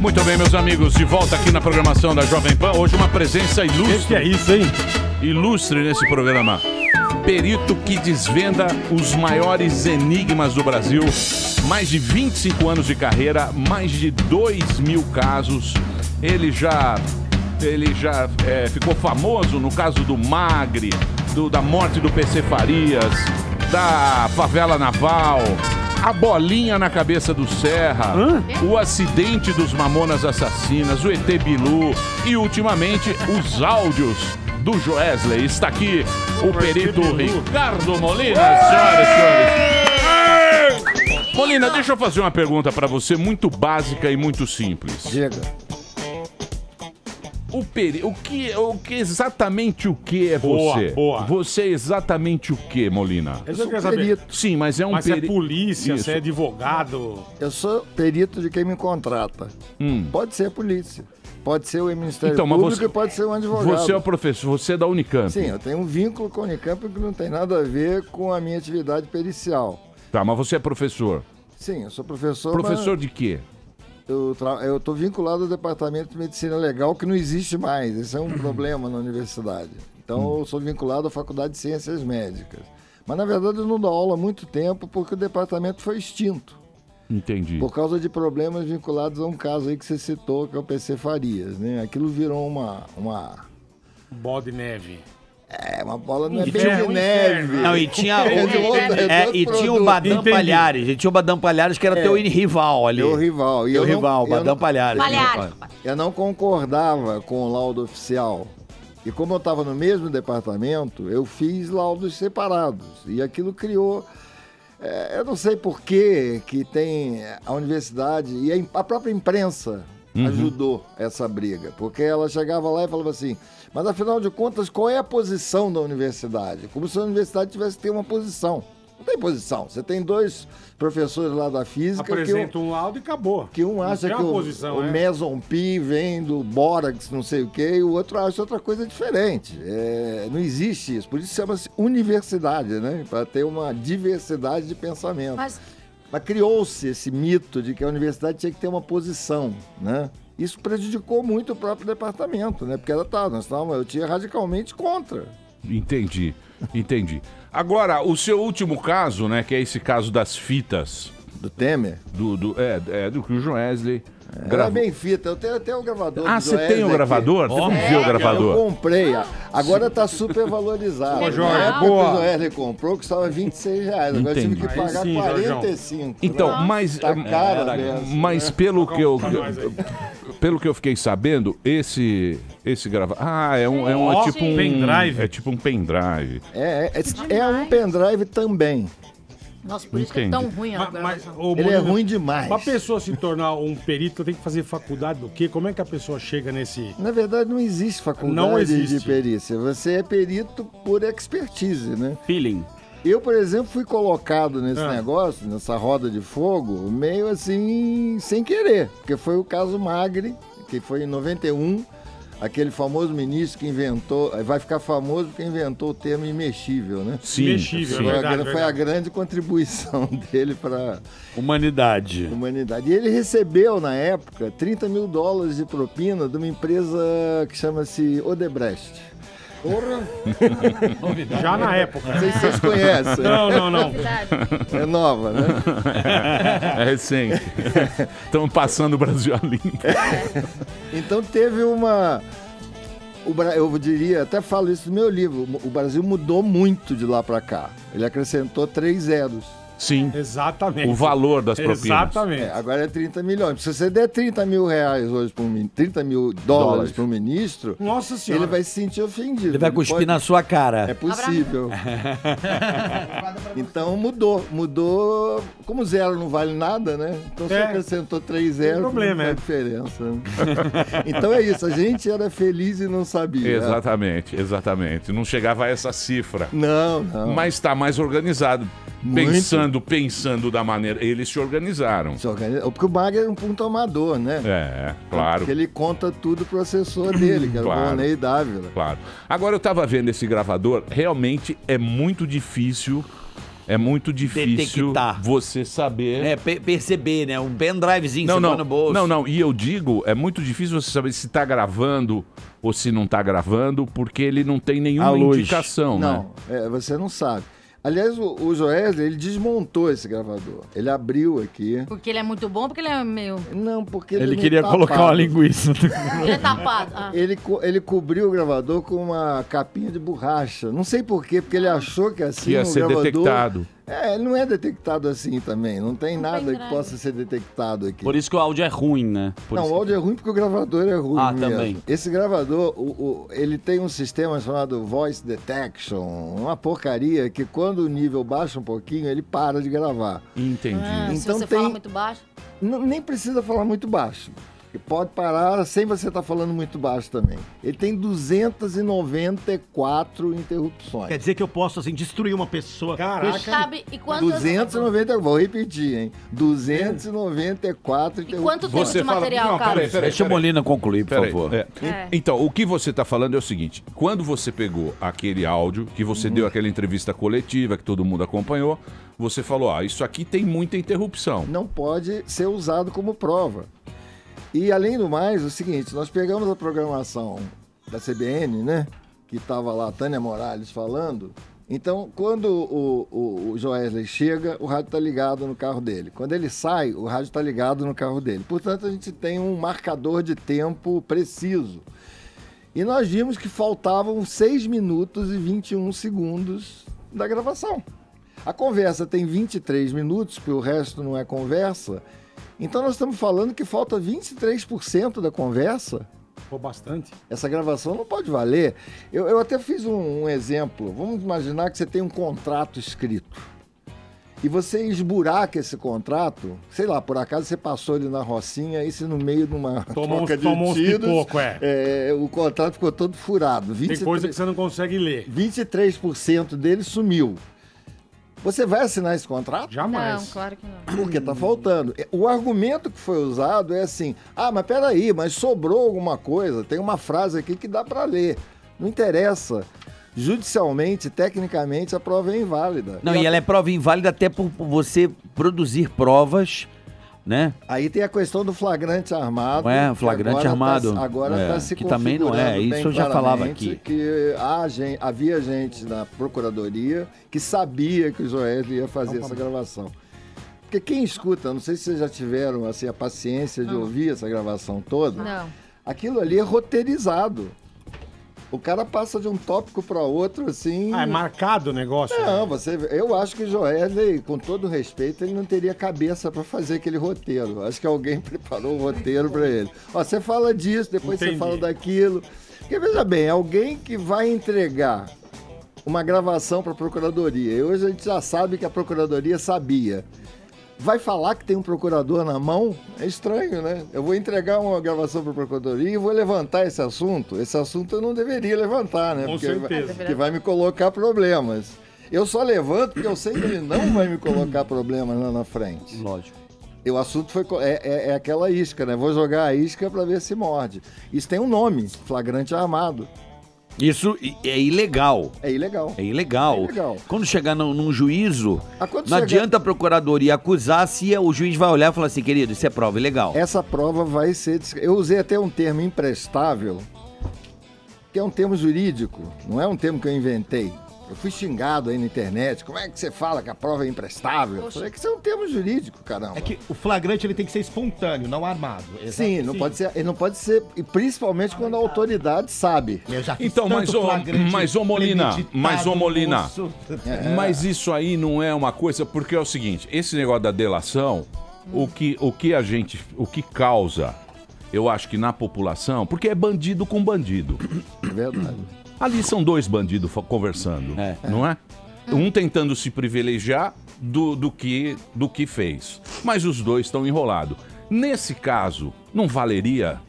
Muito bem, meus amigos, de volta aqui na programação da Jovem Pan. Hoje uma presença ilustre. Que é isso, hein? Ilustre nesse programa. Perito que desvenda os maiores enigmas do Brasil. Mais de 25 anos de carreira, mais de 2.000 casos. Ele já ficou famoso no caso do Magre, da morte do PC Farias, da favela naval, a bolinha na cabeça do Serra, o acidente dos Mamonas Assassinas, o ET Bilu e, ultimamente, os áudios do Joesley. Está aqui o perito Ricardo Molina, senhoras e senhores. Molina, deixa eu fazer uma pergunta para você, muito básica e muito simples. Diga. Exatamente o que é você? Boa. Você é exatamente o que, Molina? Eu só quero saber. Sim, mas é um Mas perito. é polícia, Isso. você é advogado. Eu sou perito de quem me contrata. Pode ser a polícia, pode ser o Ministério Então, mas Público você- e pode ser um advogado. Você é o professor, você é da Unicamp. Sim, eu tenho um vínculo com a Unicamp que não tem nada a ver com a minha atividade pericial. Tá, mas você é professor. Sim, eu sou professor. Professor de quê? Eu estou vinculado ao Departamento de Medicina Legal, que não existe mais. Esse é um problema na universidade. Então, eu sou vinculado à Faculdade de Ciências Médicas. Mas, na verdade, eu não dou aula há muito tempo porque o departamento foi extinto. Entendi. Por causa de problemas vinculados a um caso aí que você citou, que é o PC Farias, né? Aquilo virou uma Bode neve. uma bola, não é E bem tinha de um neve. inferno. Não, e tinha É de outro- é de e outro tinha o produto. Badam Entendi. Palhares. E tinha o Badam Palhares que era teu rival ali. Meu rival. E Teu eu não- rival, eu Badam não- Palhares. Eu não concordava com o laudo oficial. E como eu estava no mesmo departamento, eu fiz laudos separados. E aquilo criou... eu não sei por que tem a universidade e a própria imprensa ajudou essa briga. Porque ela chegava lá e falava assim, mas afinal de contas, qual é a posição da universidade? Como se a universidade tivesse que ter uma posição. Não tem posição. Você tem dois professores lá da física Apresenta um laudo e acabou. que um Não acha tem que uma o posição, né? meson pi vem do bórax, não sei o quê, e o outro acha outra coisa diferente. Não existe isso. Por isso chama-se universidade, né? Para ter uma diversidade de pensamento. Mas criou-se esse mito de que a universidade tinha que ter uma posição, né? Isso prejudicou muito o próprio departamento, né? Porque eu tinha radicalmente contra. Entendi. Agora, o seu último caso, né, que é esse caso das fitas Do Temer. do que o Joesley Era gravou. bem fita. Eu tenho até o gravador. Ah, do você Joesley tem o aqui. gravador? Você não viu o Eu gravador? comprei. Agora tá super valorizado. Ô, Jorge, Na época boa. que o Joesley comprou, custava R$26. Agora eu tive Entendi. que pagar Aí sim, Jorjão. 45. Então, mas, Tá cara mesmo. mas pelo que eu Pra nós aí. pelo que eu fiquei sabendo, esse gravador, é Ó, tipo um pendrive. é tipo um pendrive. É um pendrive também. Nossa, por isso que é Entendi. tão ruim agora. Mas, ô, Ele é Molina, ruim demais. Pra pessoa se tornar um perito, tem que fazer faculdade do quê? Como é que a pessoa chega nesse... Na verdade, não existe faculdade Não existe. de perícia. Você é perito por expertise, né? Feeling. Eu, por exemplo, fui colocado nesse Ah. negócio, nessa roda de fogo, meio assim, sem querer. Porque foi o caso Magre, que foi em 91, aquele famoso ministro que inventou, vai ficar famoso porque inventou o termo imexível, né? Sim. Imexível, sim. é verdade, Foi a grande contribuição dele para Humanidade. a humanidade. E ele recebeu, na época, $30.000 de propina de uma empresa que chama-se Odebrecht. Já na época. Não sei se vocês conhecem. Não. É nova, né? É recente. Estamos passando o Brasil a limpo. Então teve uma... Eu diria, até falo isso no meu livro, o Brasil mudou muito de lá para cá. Ele acrescentou 3 zeros. Sim. Exatamente. O valor das propinas. Exatamente. Agora é 30 milhões. Se você der R$30.000 hoje, $30.000 para um ministro, Nossa Senhora. ele vai se sentir ofendido. Ele vai cuspir pode- na sua cara. É possível. Então mudou. Como zero não vale nada, né? Então você acrescentou 3 zeros, problema, não faz diferença. Né? Então é isso, a gente era feliz e não sabia. Exatamente. Não chegava a essa cifra. Não. Mas está mais organizado. Muito. Pensando da maneira. Eles se organizaram. Porque o Magre era um ponto amador, né? Claro. Porque ele conta tudo pro assessor dele, que era Claro. o Ronei Dávila. Claro. Agora eu tava vendo esse gravador, realmente é muito difícil é muito difícil detectar. você saber... Perceber, né? Um pendrivezinho Não, você não, põe no bolso. não. E eu digo, é muito difícil você saber se tá gravando ou se não tá gravando, porque ele não tem nenhuma indicação, né? Não, você não sabe. Aliás, o Joesley, ele desmontou esse gravador. Ele abriu aqui. Porque ele é muito bom, porque ele é meio... Não, porque Ele queria colocar uma linguiça. Ele é tapado. Ah. Ele cobriu o gravador com uma capinha de borracha. Não sei por quê, porque ele achou que assim Ia o ser gravador... detectado. Ele não é detectado assim também. Não tem nada que pendrive. possa ser detectado aqui. Por isso que o áudio é ruim, né? Não, o áudio é ruim porque o gravador é ruim mesmo. Também. Esse gravador, ele tem um sistema chamado Voice Detection, uma porcaria que quando o nível baixa um pouquinho, ele para de gravar. Entendi. Se Então você tem- fala muito baixo... Nem precisa falar muito baixo. E pode parar sem você estar falando muito baixo também. Ele tem 294 interrupções. Quer dizer que eu posso, assim, destruir uma pessoa. Caraca. Sabe, e quantas... 290, vou repetir, hein? 294 E quanto tempo Você de fala- material, Não, Carlos? Deixa o Molina concluir, por Peraí, favor. Então, o que você está falando é o seguinte: quando você pegou aquele áudio, que você deu aquela entrevista coletiva, que todo mundo acompanhou, você falou: isso aqui tem muita interrupção. Não pode ser usado como prova. E, além do mais, o seguinte, nós pegamos a programação da CBN, né? Que estava lá a Tânia Morales falando. Então, quando o Joesley chega, o rádio está ligado no carro dele. Quando ele sai, o rádio está ligado no carro dele. Portanto, a gente tem um marcador de tempo preciso. E nós vimos que faltavam 6 minutos e 21 segundos da gravação. A conversa tem 23 minutos, porque o resto não é conversa. Então nós estamos falando que falta 23% da conversa. Pô, bastante. Essa gravação não pode valer. Eu até fiz um exemplo. Vamos imaginar que você tem um contrato escrito. E você esburaca esse contrato, sei lá, por acaso você passou ele na rocinha, isso no meio de uma troca de tomou uns tiros, pipoco, o contrato ficou todo furado. Tem coisa que você não consegue ler. 23% dele sumiu. Você vai assinar esse contrato? Jamais. Não, claro que não. Porque tá faltando. O argumento que foi usado é assim: mas peraí, mas sobrou alguma coisa, tem uma frase aqui que dá para ler. Não interessa. Judicialmente, tecnicamente, a prova é inválida. Não, e ela é prova inválida até por você produzir provas, né? Aí tem a questão do flagrante armado. Não é, que flagrante armado. Agora está se que também não é, configurando bem isso eu já falava claramente aqui. Que havia gente na Procuradoria que sabia que o Joesley ia fazer essa gravação. Porque quem escuta, não sei se vocês já tiveram assim, a paciência de ouvir essa gravação toda, Não. aquilo ali é roteirizado. O cara passa de um tópico para outro, assim... É marcado o negócio. Não, eu acho que o Joesley, com todo respeito, ele não teria cabeça para fazer aquele roteiro. Acho que alguém preparou o roteiro para ele. Você fala disso, depois Entendi. você fala daquilo. Porque, veja bem, alguém que vai entregar uma gravação para a Procuradoria, e hoje a gente já sabe que a Procuradoria sabia, vai falar que tem um procurador na mão? É estranho, né? Eu vou entregar uma gravação para a Procuradoria e vou levantar esse assunto. Esse assunto eu não deveria levantar, né? Com Porque certeza. que vai me colocar problemas. Eu só levanto porque eu sei que ele não vai me colocar problemas lá na frente. Lógico. E o assunto foi é aquela isca, né? Vou jogar a isca para ver se morde. Isso tem um nome, flagrante armado. Isso é ilegal. É ilegal. É ilegal. É ilegal. Quando chegar num juízo, Quando não chegar- adianta a procuradoria acusar se o juiz vai olhar e falar assim, querido, isso é prova ilegal. Essa prova vai ser... Eu usei até um termo imprestável, que é um termo jurídico, não é um termo que eu inventei. Eu fui xingado aí na internet. Como é que você fala que a prova é imprestável? Eu falei que isso é um termo jurídico, caramba. É que o flagrante ele tem que ser espontâneo, não armado. Sim, não pode ser, ele não pode ser, e principalmente quando a autoridade sabe. Eu já fiz Então, tanto flagrante mas ô Molina, premeditado, moço. Mas isso aí não é uma coisa, porque é o seguinte, esse negócio da delação, o que causa, eu acho que na população, porque é bandido com bandido. É verdade. Ali são dois bandidos conversando, não é? Um tentando se privilegiar do que fez. Mas os dois estão enrolados. Nesse caso, não valeria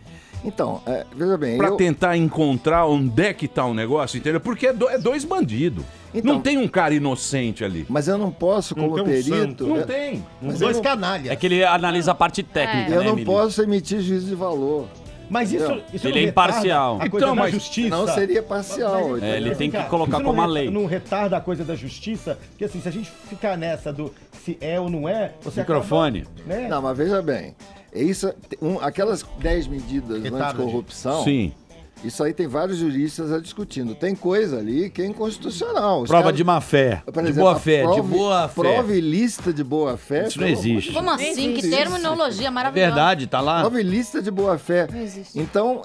Então, veja bem... pra tentar encontrar onde é que tá o negócio, entendeu? Porque é dois bandidos. Então- Não tem um cara inocente ali. Mas eu não posso, como tem um perito... santo. Não eu- tem. mas Dois eu não- canalhas. É que ele analisa a parte técnica, Eu né, não Emílio? posso emitir juízo de valor. Mas isso Entendeu? não Ele é retarda imparcial. a coisa Então, da mas justiça. Não seria parcial. É, ele tem que Cara, colocar isso não como a lei. Não retarda a coisa da justiça, porque assim, se a gente ficar nessa do se é ou não é, você Microfone. acaba, né? Não, mas veja bem. Isso, aquelas 10 medidas Retarda, anticorrupção, Sim. isso aí tem vários juristas discutindo. Tem coisa ali que é inconstitucional. Os Prova caras- de má fé. Por De exemplo, boa a fé, de prova- boa fé. Prova e lista de boa fé. Isso não existe. Como assim? Que terminologia É maravilhosa. verdade, tá lá. Prova e lista de boa fé. Não existe. Então,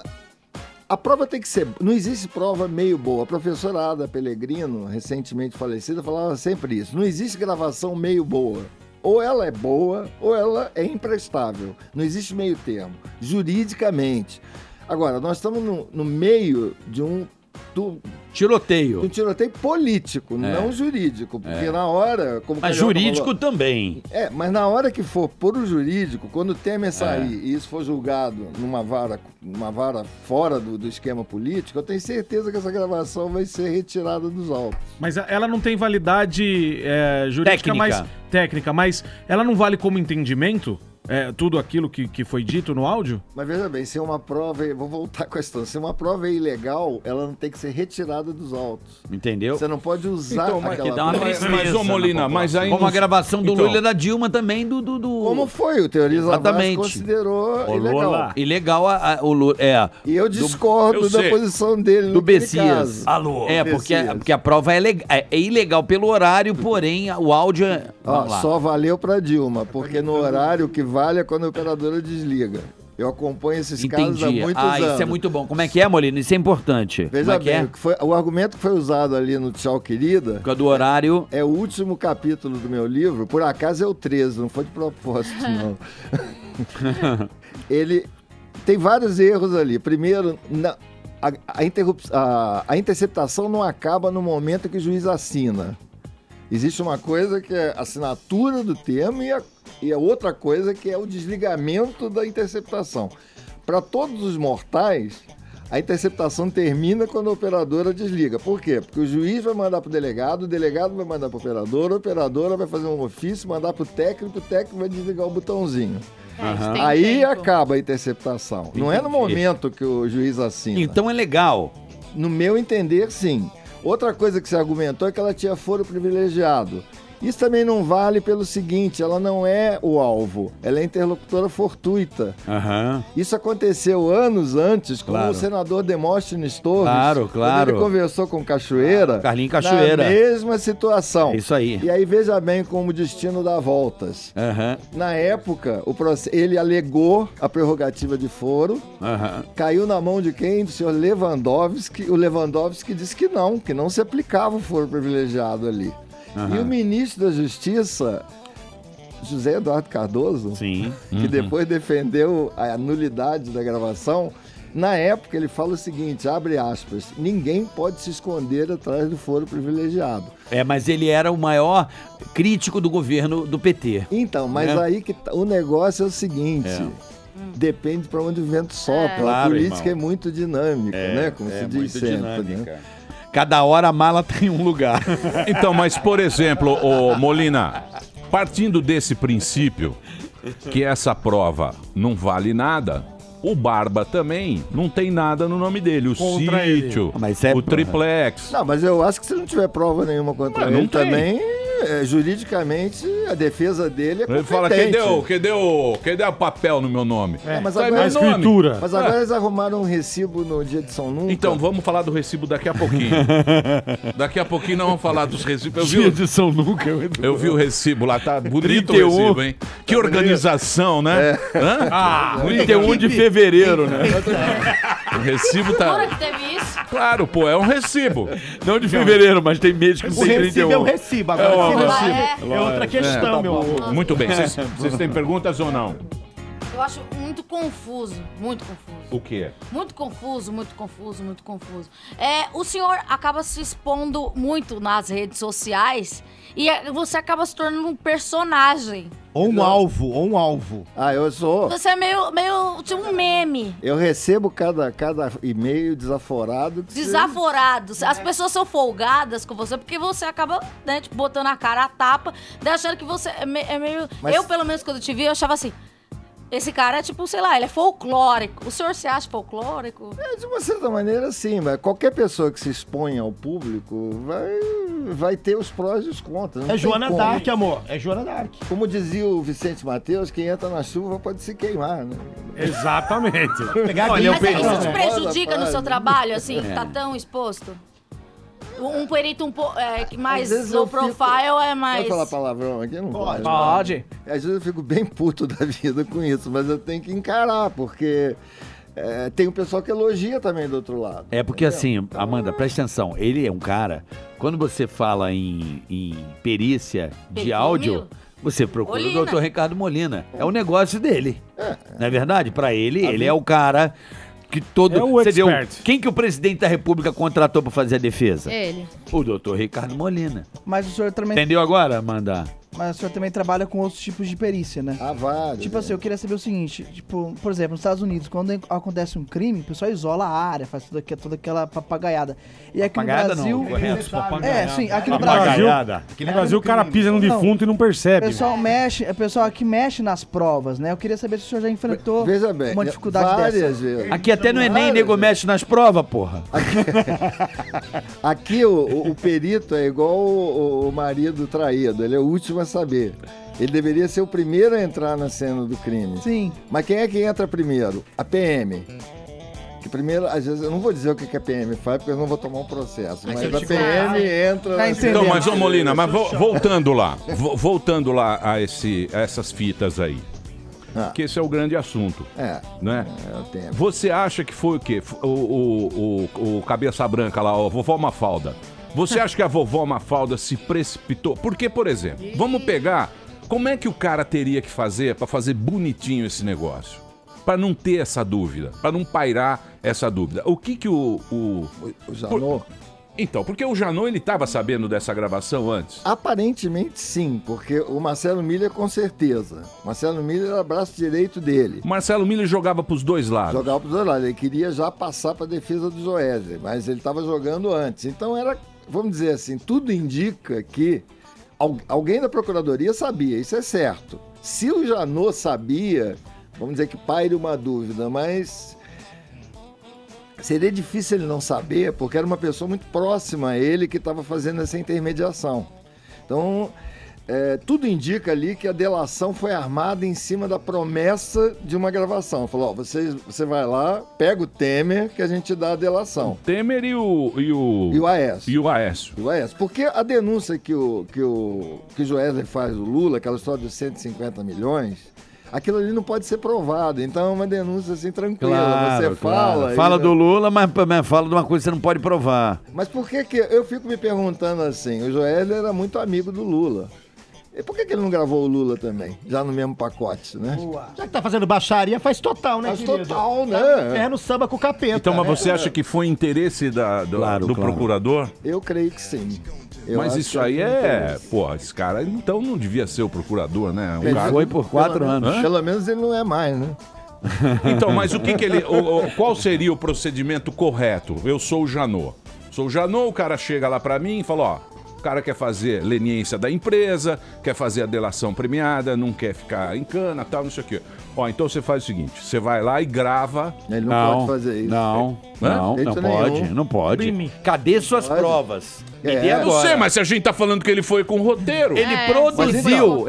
a prova tem que ser. Não existe prova meio boa. A professora Ada Pellegrino, recentemente falecida, falava sempre isso. Não existe gravação meio boa. Ou ela é boa, ou ela é imprestável. Não existe meio termo. Juridicamente. Agora, nós estamos no meio de um Tiroteio. tiroteio político, não jurídico. Porque na hora. Como o Mas Carioca jurídico falou, também. mas na hora que for por o jurídico, quando o Temer sair e isso for julgado numa vara fora do esquema político, eu tenho certeza que essa gravação vai ser retirada dos autos. Mas ela não tem validade jurídica, técnica, mas ela não vale como entendimento? Tudo aquilo que foi dito no áudio? Mas veja bem, se é uma prova, vou voltar com a questão, se uma prova é ilegal, ela não tem que ser retirada dos autos. Entendeu? Você não pode usar Então, mas aquela que dá uma prova. tristeza ô, Molina, na mas aí... Como a gravação do Então, Lula e da Dilma também do... Como foi? O Teori Zavascki Exatamente. considerou ilegal. Lula. Ilegal o Lula... E eu discordo eu da sei. posição dele Do naquele Bessias. caso. Alô. Bessias. Porque a prova é ilegal pelo horário, porém o áudio é... Ó, Vamos lá. só valeu pra Dilma, porque no horário o que vale é quando a operadora desliga. Eu acompanho esses casos há Entendi. muitos anos. Isso é muito bom. Como é que é, Molina? Isso é importante. Como Veja é que bem, é? o argumento que foi usado ali no Tchau Querida Por causa do horário... é o último capítulo do meu livro, por acaso é o 13, não foi de propósito, não. Ele tem vários erros ali. Primeiro, a interceptação não acaba no momento que o juiz assina. Existe uma coisa que é a assinatura do termo e a outra coisa que é o desligamento da interceptação. Para todos os mortais, a interceptação termina quando a operadora desliga. Por quê? Porque o juiz vai mandar para o delegado vai mandar para a operadora vai fazer um ofício, mandar para o técnico vai desligar o botãozinho. Isso tem Aí tempo. acaba a interceptação. Não é no momento que o juiz assina. Então é legal. No meu entender, sim. Outra coisa que se argumentou é que ela tinha foro privilegiado. Isso também não vale pelo seguinte, ela não é o alvo, ela é interlocutora fortuita. Aham. Isso aconteceu anos antes com Claro. o senador Demóstenes Torres. Claro, claro. Quando ele conversou com Cachoeira. Carlinhos Cachoeira. Na mesma situação. É isso aí. E aí veja bem como o destino dá voltas. Aham. Na época, ele alegou a prerrogativa de foro, Aham. caiu na mão de quem? Do senhor Lewandowski. O Lewandowski disse que não se aplicava o foro privilegiado ali. E o ministro da Justiça, José Eduardo Cardoso, Sim. que depois defendeu a nulidade da gravação, na época ele fala o seguinte, abre aspas, ninguém pode se esconder atrás do foro privilegiado. Mas ele era o maior crítico do governo do PT. Então, mas aí que o negócio é o seguinte... Depende para onde o vento sopra. Claro, a política irmão. é muito dinâmica, né? Como se diz sempre. Né? Cada hora a mala tem um lugar. Então, mas por exemplo, ô Molina, partindo desse princípio que essa prova não vale nada, o Barba também não tem nada no nome dele. O Contra sítio, Mas é, o triplex. Não, mas eu acho que se não tiver prova nenhuma contra Não ele tem. também, juridicamente, a defesa dele é Ele competente. fala, cadê o papel no meu nome? Mas Tá aí agora, meu nome. escritura. mas agora eles arrumaram um recibo no dia de São Nunca. Então, vamos falar do recibo daqui a pouquinho. Daqui a pouquinho nós vamos falar dos recibos. de São Nunca. Eu vi o recibo lá, tá bonito 31. o recibo, hein? Que organização, né? Hã? 31 de fevereiro, né? O recibo Jura tá... que teve isso? Claro, pô, é um recibo. Não de fevereiro, mas tem mês que O tem recibo 31. é o recibo, agora o recibo. é outra questão, meu amor. Muito bem. Vocês têm perguntas ou não? Eu acho muito confuso, muito confuso. O quê? Muito confuso, muito confuso, muito confuso. O senhor acaba se expondo muito nas redes sociais e você acaba se tornando um personagem. Ou um alvo. eu sou... Você é meio tipo um meme. Eu recebo cada e-mail desaforado. que Desaforado. As pessoas são folgadas com você porque você acaba, né, tipo, botando a cara a tapa, daí achando que você é meio... Mas- Eu, pelo menos, quando eu te vi, eu achava assim... Esse cara é tipo, sei lá, ele é folclórico. O senhor se acha folclórico? De uma certa maneira, sim, mas qualquer pessoa que se expõe ao público vai ter os prós e os contras. É Joana Dark, amor. É Joana Dark. Como dizia o Vicente Mateus, quem entra na chuva pode se queimar, né? Exatamente. Mas isso te prejudica no seu trabalho, assim, que tá tão exposto? Um perito mais low profile é mais... Pode falar palavrão aqui? Não pode. Pode. Às vezes eu fico bem puto da vida com isso, mas eu tenho que encarar, porque tem o pessoal que elogia também do outro lado. É porque assim, Amanda, presta atenção, ele é um cara, quando você fala em perícia de áudio, você procura o Dr. Ricardo Molina. É o negócio dele. Não é verdade? Pra ele, ele é o cara... Que todo, é o expert. Quem que o presidente da República contratou para fazer a defesa? Ele. O doutor Ricardo Molina. Mas o senhor também... Entendeu agora, Amanda? Mas o senhor também trabalha com outros tipos de perícia, né? Vários. Tipo assim, eu queria saber o seguinte, tipo, por exemplo, nos Estados Unidos, quando acontece um crime, o pessoal isola a área, faz toda aquela papagaiada. E aqui papagaiada no Brasil... não, correto. Sim, aqui no Brasil... Aqui no Brasil o cara pisa no defunto e não percebe. O pessoal aqui mexe nas provas, né? Eu queria saber se o senhor já enfrentou uma dificuldade várias dessa. vezes. Aqui até no Enem, nego mexe nas provas, porra. Aqui o perito é igual o marido traído, ele é o último a saber. Ele deveria ser o primeiro a entrar na cena do crime. Sim. Mas quem é que entra primeiro? A PM. Que primeiro, às vezes, eu não vou dizer o que a PM faz, porque eu não vou tomar um processo. Mas a PM entra... Então, mas ô Molina, mas voltando lá a essas fitas aí. Que esse é o grande assunto. Né? Você acha que foi o quê? O cabeça branca lá, a vovó Mafalda. Você acha que a vovó Mafalda se precipitou? Porque, por exemplo, vamos pegar... Como é que o cara teria que fazer para fazer bonitinho esse negócio? Para não ter essa dúvida, para não pairar essa dúvida. O que o Janot? Então, porque o Janot, ele estava sabendo dessa gravação antes? Aparentemente sim, porque o Marcelo Miller com certeza. Marcelo Miller era braço direito dele. O Marcelo Miller jogava para os dois lados. Jogava para os dois lados. Ele queria já passar para a defesa do Joesley, mas ele estava jogando antes. Então era, vamos dizer assim, tudo indica que alguém da Procuradoria sabia, isso é certo. Se o Janot sabia, vamos dizer que paire uma dúvida, mas seria difícil ele não saber, porque era uma pessoa muito próxima a ele que estava fazendo essa intermediação. Então, tudo indica ali que a delação foi armada em cima da promessa de uma gravação. Falou, você vai lá, pega o Temer, que a gente dá a delação. O Temer e o Aécio. E o Aécio. Porque a denúncia que o Joesley faz do Lula, aquela história dos 150 milhões, aquilo ali não pode ser provado. Então é uma denúncia assim tranquila. Claro, você fala... Fala do Lula, mas fala de uma coisa que você não pode provar. Mas por que eu fico me perguntando assim, o Joesley era muito amigo do Lula. E por que ele não gravou o Lula também? Já no mesmo pacote, né? Já que tá fazendo baixaria, faz total, né, Faz querido? total, né? Tá no samba com o capeta. Então, mas você acha que foi interesse do procurador? Eu creio que sim. Mas isso aí Pô, esse cara então não devia ser o procurador, né? Ele foi por 4 anos. Pelo menos ele não é mais, né? Então, mas o que ele... qual seria o procedimento correto? Eu sou o Janot. Sou o Janot, o cara chega lá pra mim e fala, ó... O cara quer fazer leniência da empresa, quer fazer a delação premiada, não quer ficar em cana, tal, não sei o quê. Ó, então você faz o seguinte, você vai lá e grava... Ele não pode fazer isso. Não pode. Crime. Cadê suas provas? Me dê Eu agora. não sei, mas se a gente tá falando que ele foi com roteiro... Ele produziu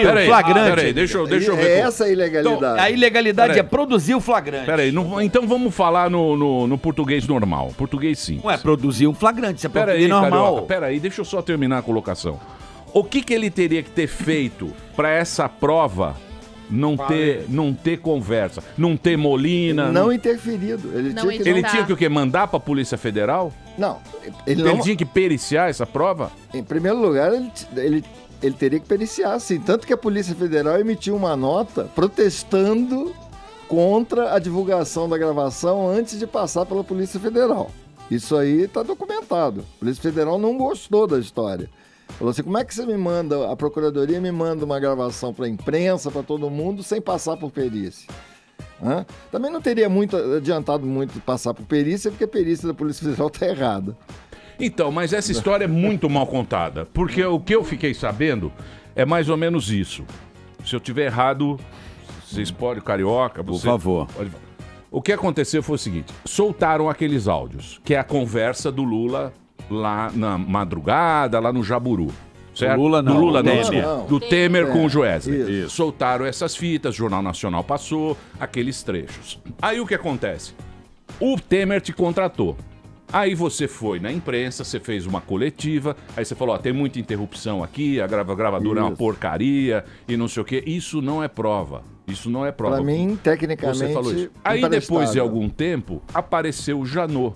Peraí, flagrante. Peraí, deixa eu ver. É essa a ilegalidade. Então, a ilegalidade é produzir o flagrante. Peraí, então vamos falar no português normal, português simples. Não é produzir um flagrante, isso é Peraí, português normal. Carioca, peraí, deixa eu só terminar a colocação. O que ele teria que ter feito para essa prova não ter conversa, não ter Molina? Não interferido. Ele tinha que o quê? Mandar para a Polícia Federal? Não. Ele tinha que periciar essa prova? Em primeiro lugar, ele teria que periciar, sim. Tanto que a Polícia Federal emitiu uma nota protestando contra a divulgação da gravação antes de passar pela Polícia Federal. Isso aí está documentado. A Polícia Federal não gostou da história. Falou assim, como é que você me manda, a Procuradoria me manda uma gravação para a imprensa, para todo mundo, sem passar por perícia? Também não teria adiantado muito passar por perícia, porque a perícia da Polícia Federal está errada. Então, mas essa história é muito mal contada, porque o que eu fiquei sabendo é mais ou menos isso. Se eu tiver errado, Vocês podem, carioca, Por favor. Pode... O que aconteceu foi o seguinte: soltaram aqueles áudios, que é a conversa do Lula lá na madrugada, lá no Jaburu. Certo? Do Lula não. Do Lula não, Temer. desculpa. Do Temer com o Joesley. Isso. Soltaram essas fitas, o Jornal Nacional passou, aqueles trechos. Aí o que acontece? O Temer te contratou. Aí você foi na imprensa, você fez uma coletiva, aí você falou, ó, tem muita interrupção aqui, a gravadora é uma porcaria e não sei o quê. Isso não é prova. Isso não é prova. Pra mim, tecnicamente, Você falou isso. Aí depois de algum tempo, apareceu o Janot,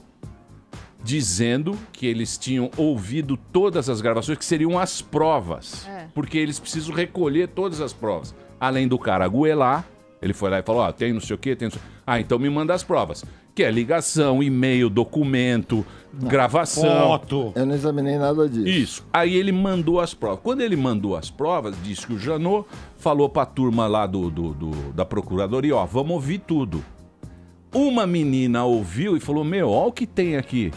dizendo que eles tinham ouvido todas as gravações, que seriam as provas. Porque eles precisam recolher todas as provas. Além do cara aguelar, ele foi lá e falou, ó, tem não sei o quê, tem não sei o quê. Ah, então me manda as provas. Que é ligação, e-mail, documento, gravação. Foto. Eu não examinei nada disso. Isso. Aí ele mandou as provas. Quando ele mandou as provas, disse que o Janot falou pra turma lá da procuradoria, ó, vamos ouvir tudo. Uma menina ouviu e falou, meu, ó o que tem aqui.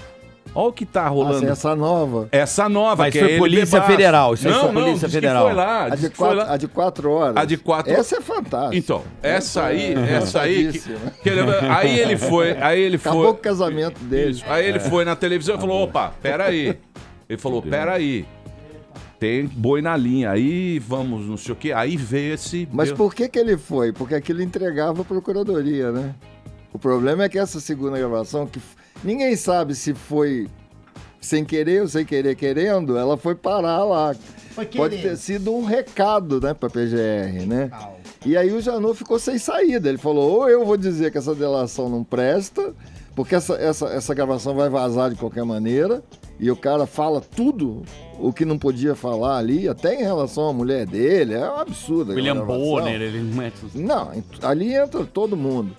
Ó o que tá rolando. Assim, essa nova. Essa nova, Mas que foi é Polícia Bebaço. Federal, isso aí Não, foi não, Polícia disse Federal. Que foi lá, A disse de, que foi lá. a de 4 horas. A de 4 Essa é fantástica. Então, essa aí Engraçadíssima. aí ele foi, Acabou com o casamento dele. Isso. Aí ele foi na televisão e falou, opa, peraí. Ele falou, peraí. Tem boi na linha, aí vamos, não sei o quê. Aí veio esse... Mas por que ele foi? Porque aquilo entregava a procuradoria, né? O problema é que essa segunda gravação, que ninguém sabe se foi sem querer ou sem querer querendo, ela foi parar lá. Pode ter sido um recado, né, pra PGR, né? E aí o Janot ficou sem saída. Ele falou, ou eu vou dizer que essa delação não presta, porque essa gravação vai vazar de qualquer maneira, e o cara fala tudo o que não podia falar ali, até em relação à mulher dele, é um absurdo. William Bonner, ele mete... Não, ali entra todo mundo.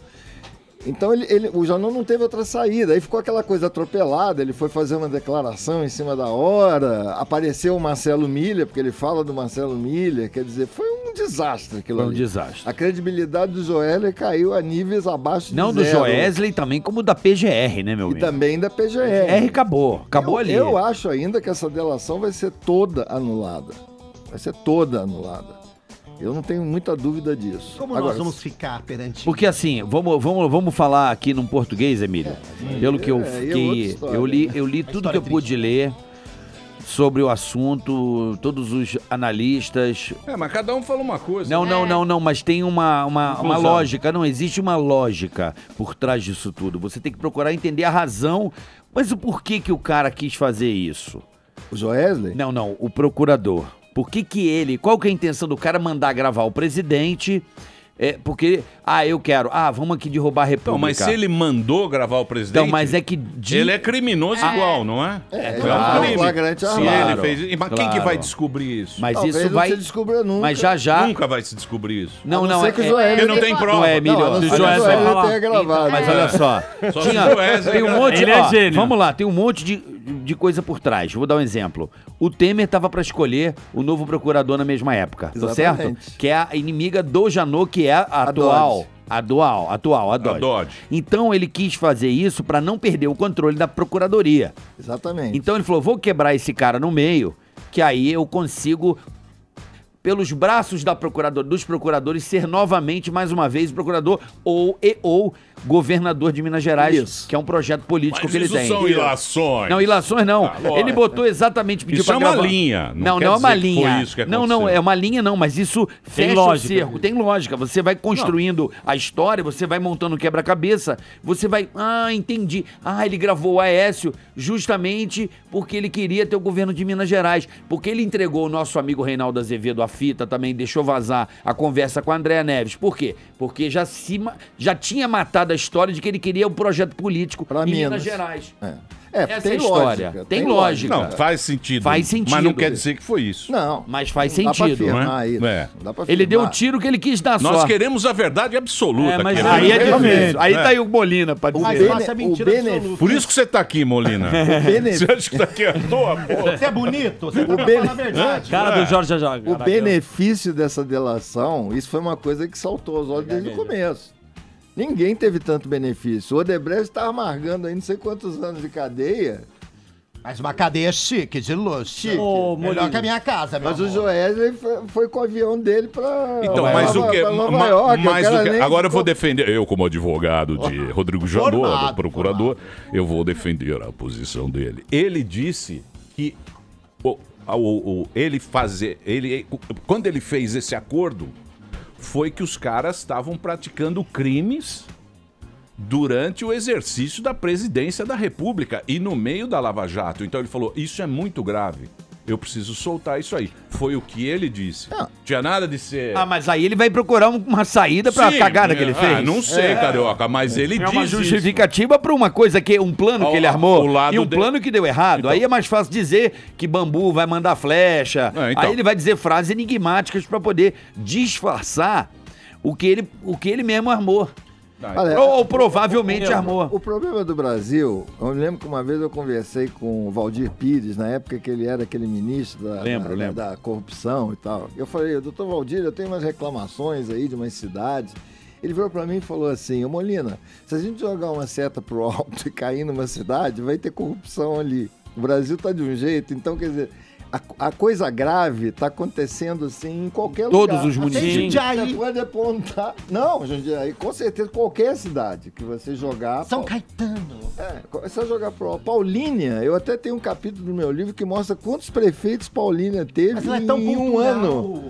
Então o Janot não teve outra saída, aí ficou aquela coisa atropelada, ele foi fazer uma declaração em cima da hora, apareceu o Marcelo Milha, porque ele fala do Marcelo Milha, quer dizer, foi um desastre aquilo ali. Foi um desastre. A credibilidade do Joesley caiu a níveis abaixo de Não do zero. Joesley, também como da PGR, né, meu E amigo? também da PGR. R acabou ali. Eu acho ainda que essa delação vai ser toda anulada. Vai ser toda anulada. Eu não tenho muita dúvida disso. Como Agora, nós vamos ficar perante... Porque assim, vamos falar aqui num português, Emílio. Pelo que eu fiquei, eu li tudo que eu pude ler sobre o assunto, todos os analistas. mas cada um fala uma coisa. Não, mas tem uma lógica, não existe uma lógica por trás disso tudo. Você tem que procurar entender a razão, mas o porquê que o cara quis fazer isso. O Joesley? Não, o procurador. Por que qual que é a intenção do cara mandar gravar o presidente? Porque, eu quero, vamos aqui derrubar a República. Então, mas se ele mandou gravar o presidente... Então, mas é que... Ele é criminoso igual, não é? Claro. crime. Flagrante Se armado. ele fez... Mas quem que vai descobrir isso? Mas Talvez isso não vai... se descubra nunca. Mas já... Nunca vai se descobrir isso. A não ser que o Joesley Porque não tem prova. Não é, Emílio. Não, a não ser que o Joesley Joesley falar. tenha gravado. Mas olha só, Só se o Joesley tem um monte Ele é gênio. Vamos lá, tem um monte de coisa por trás. Vou dar um exemplo. O Temer estava para escolher o novo procurador na mesma época, tá certo? Exatamente. Que é a inimiga do Janot, que é a atual. A Dodge. Dodge. Então ele quis fazer isso para não perder o controle da procuradoria. Exatamente. Então ele falou, vou quebrar esse cara no meio, que aí eu consigo, pelos braços dos procuradores, ser novamente, mais uma vez, procurador ou governador de Minas Gerais, Isso. que é um projeto político Mas que ele isso tem. são ilações. Não, ilações não. lógico. Ele botou exatamente, pediu Isso pra é uma gravar. linha. Não quer é uma dizer que linha. Foi isso que Não, aconteceu. é uma linha não, mas isso fecha lógica. o cerco. Tem lógica. Você vai construindo a história, você vai montando um quebra-cabeça, você vai... entendi. Ele gravou o Aécio justamente porque ele queria ter o governo de Minas Gerais. Porque ele entregou o nosso amigo Reinaldo Azevedo a fita, também deixou vazar a conversa com a Andréa Neves. Por quê? Porque já tinha matado a história de que ele queria um projeto político Pra em Minas. Minas Gerais. Essa Essa é a história. Tem lógica. Não, faz sentido. Faz sentido. Mas não quer dizer que foi isso. Não. Mas faz Não dá pra sentido. afirmar não é? isso. É. Não dá pra Ele deu o afirmar. tiro que ele quis dar Nós só. queremos a verdade absoluta. mas aqui, aí né? é difícil. Aí tá aí o Molina pra dizer. Mais fácil é mentira absoluta. Por isso que você tá aqui, Molina. Você acha que tá aqui à toa, pô? Você é bonito? Você tá pra bene- falar a verdade. Cara do Jorge Ajag. O benefício dessa delação, isso foi uma coisa que saltou aos olhos desde o começo. Ninguém teve tanto benefício. O Odebrecht está amargando aí não sei quantos anos de cadeia Mas uma cadeia chique, de luxo. Melhor que a minha casa, meu Mas amor. o Joesley foi com o avião dele pra Então, mas o que... Nova York, agora eu vou defender, eu como advogado de Rodrigo Janot, procurador, eu vou defender a posição dele. Ele disse que quando ele fez esse acordo, foi que os caras estavam praticando crimes durante o exercício da presidência da República e no meio da Lava Jato. Então ele falou, isso é muito grave. Eu preciso soltar isso aí. Foi o que ele disse. Tinha nada de ser... mas aí ele vai procurar uma saída pra cagada que ele fez. Não sei, Carioca, mas ele diz uma justificativa pra uma coisa que... Um plano que ele armou e plano que deu errado. Então. Aí é mais fácil dizer que Bambu vai mandar flecha. Então. Aí ele vai dizer frases enigmáticas pra poder disfarçar o que ele mesmo armou. Ou provavelmente armou. O problema do Brasil, eu lembro que uma vez eu conversei com o Valdir Pires, na época que ele era aquele ministro da corrupção e tal. Eu falei, doutor Valdir, eu tenho umas reclamações aí de umas cidades. Ele veio pra mim e falou assim, Molina, se a gente jogar uma seta pro alto e cair numa cidade, vai ter corrupção ali. O Brasil tá de um jeito, então quer dizer... A coisa grave está acontecendo assim em qualquer lugar. Todos os municípios. Você pode apontar. Não, Jundiaí, com certeza qualquer cidade que você jogar. São Caetano. Você jogar pro Paulínia, eu até tenho um capítulo do meu livro que mostra quantos prefeitos Paulínia teve em um ano.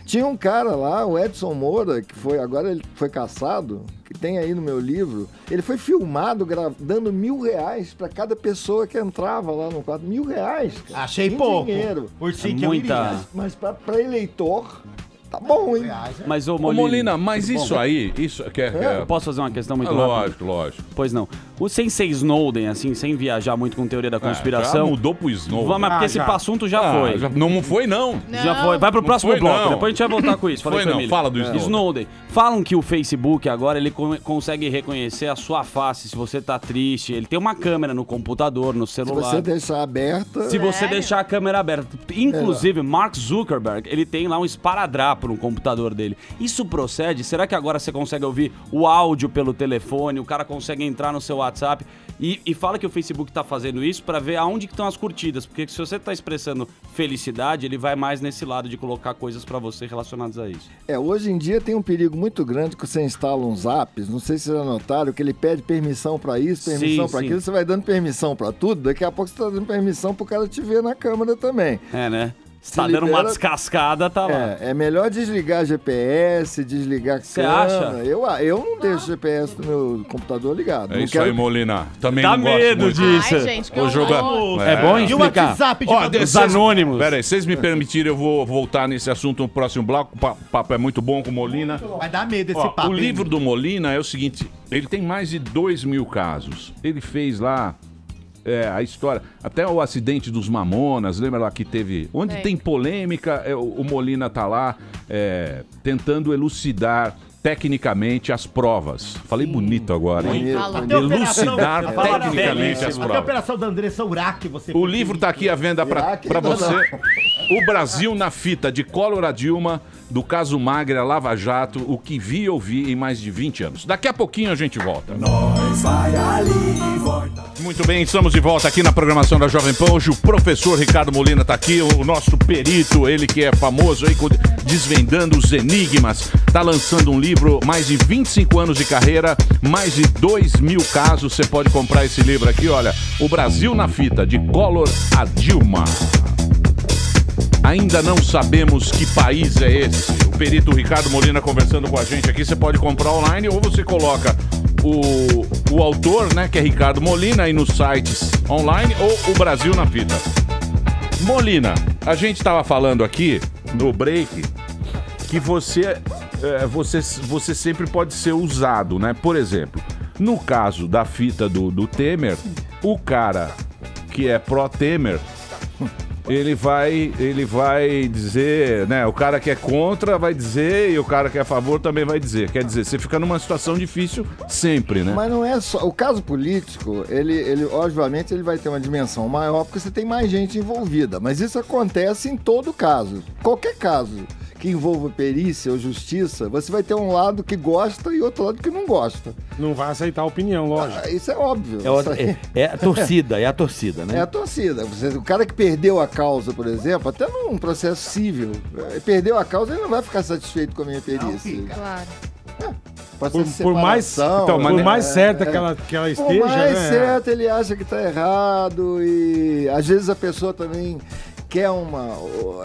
Tinha um cara lá, o Edson Moura, que foi, agora ele foi cassado, que tem aí no meu livro. Ele foi filmado dando R$1.000 para cada pessoa que entrava lá no quadro. R$1.000. Achei pouco. Dinheiro. Por si que muita... Mas para eleitor, tá bom, hein? Mas, Ô Molina, mas isso aí... Eu posso fazer uma questão muito rápida? Lógico. Pois não. Sem ser Snowden, assim, sem viajar muito com teoria da conspiração... Já mudou pro Snowden. Mas porque esse assunto já foi. Não foi, não. Já foi. Vai pro próximo bloco. Depois a gente vai voltar com isso. Foi, não. Fala do Snowden. Falam que o Facebook agora, ele consegue reconhecer a sua face, se você tá triste. Ele tem uma câmera no computador, no celular. Se você deixar aberta... Se você deixar a câmera aberta. Inclusive, Mark Zuckerberg, ele tem lá um esparadrapo no computador dele. Isso procede? Será que agora você consegue ouvir o áudio pelo telefone? O cara consegue entrar no seu WhatsApp? E fala que o Facebook tá fazendo isso pra ver aonde que estão as curtidas. Porque se você tá expressando felicidade, ele vai mais nesse lado de colocar coisas pra você relacionadas a isso. Hoje em dia tem um perigo muito grande que você instala uns apps, não sei se vocês já notaram, que ele pede permissão pra isso, permissão pra aquilo, você vai dando permissão pra tudo, daqui a pouco você tá dando permissão pro cara te ver na câmera também. Né? Se tá dando uma descascada, tá lá. É melhor desligar GPS, desligar câmera. Você acha? Eu não deixo GPS no meu computador ligado. É isso aí, Molina. Também dá não gosto medo muito disso. Ai, gente, que Vou jogar. É bom E o explicar. WhatsApp de Os anônimos. Pera aí, se vocês me permitirem, eu vou voltar nesse assunto no próximo bloco. O papo é muito bom com o Molina. Vai dar medo esse papo. O livro do Molina é o seguinte, ele tem mais de 2.000 casos. Ele fez lá a história, até o acidente dos Mamonas, lembra lá que teve... Onde tem polêmica, o Molina tá lá tentando elucidar tecnicamente as provas. Falei bonito agora, hein? Elucidar tecnicamente as Até a provas. operação da Andressa Urach, você... O livro tá aqui à venda pra você. O Brasil na fita, de Collor a Dilma, do caso Magre a Lava Jato, o que vi e ouvi em mais de 20 anos. Daqui a pouquinho a gente volta. Nós vai ali e volta. Muito bem, estamos de volta aqui na programação da Jovem Pan. Hoje o professor Ricardo Molina tá aqui, o nosso perito, ele que é famoso aí, desvendando os enigmas. Tá lançando um livro, mais de 25 anos de carreira, mais de 2.000 casos. Você pode comprar esse livro aqui, olha, O Brasil na Fita, de Collor a Dilma. Ainda não sabemos que país é esse. O perito Ricardo Molina conversando com a gente aqui. Você pode comprar online ou você coloca o autor, né, que é Ricardo Molina, aí nos sites online, ou O Brasil na Fita. Molina, a gente estava falando aqui no break que você sempre pode ser usado, né? Por exemplo, no caso da fita do Temer, o cara que é pró-Temer, ele vai dizer, né? O cara que é contra vai dizer e o cara que é a favor também vai dizer. Quer dizer, você fica numa situação difícil sempre, né? Mas não é só... O caso político, ele obviamente, ele vai ter uma dimensão maior porque você tem mais gente envolvida. Mas isso acontece em todo caso. Qualquer caso que envolva perícia ou justiça, você vai ter um lado que gosta e outro lado que não gosta. Não vai aceitar a opinião, lógico. Isso é óbvio. É a torcida, né? É a torcida. O cara que perdeu a causa, por exemplo, até num processo civil, perdeu a causa, ele não vai ficar satisfeito com a minha perícia. Claro. Por mais certa que ela esteja, por mais né? certo, ele acha que tá errado e às vezes a pessoa também quer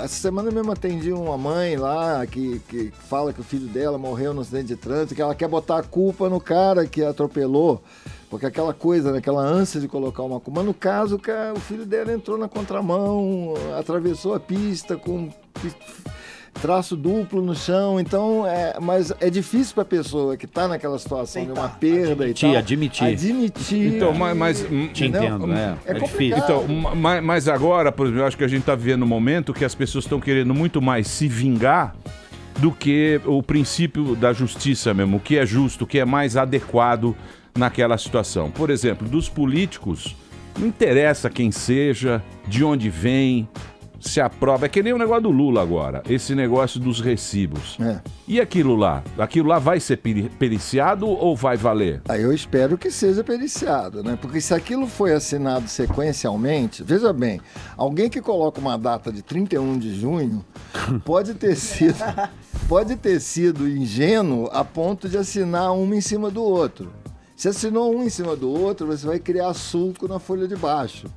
essa semana eu mesmo atendi uma mãe lá que fala que o filho dela morreu no acidente de trânsito, que ela quer botar a culpa no cara que atropelou, porque aquela coisa, né, aquela ânsia de colocar uma culpa. Mas no caso, o filho dela entrou na contramão, atravessou a pista com traço duplo no chão, então mas é difícil para a pessoa que está naquela situação de uma perda admitir. Então, mas te entendo, é difícil. Então, mas agora, por exemplo, eu acho que a gente está vivendo um momento que as pessoas estão querendo muito mais se vingar do que o princípio da justiça mesmo, o que é justo, o que é mais adequado naquela situação. Por exemplo, dos políticos, não interessa quem seja, de onde vem, se aprova. É que nem o negócio do Lula agora, esse negócio dos recibos. E aquilo lá? Aquilo lá vai ser periciado ou vai valer? Eu espero que seja periciado, né? Porque se aquilo foi assinado sequencialmente, veja bem, alguém que coloca uma data de 31 de junho pode ter sido ingênuo a ponto de assinar um em cima do outro. Se assinou um em cima do outro, você vai criar sulco na folha de baixo.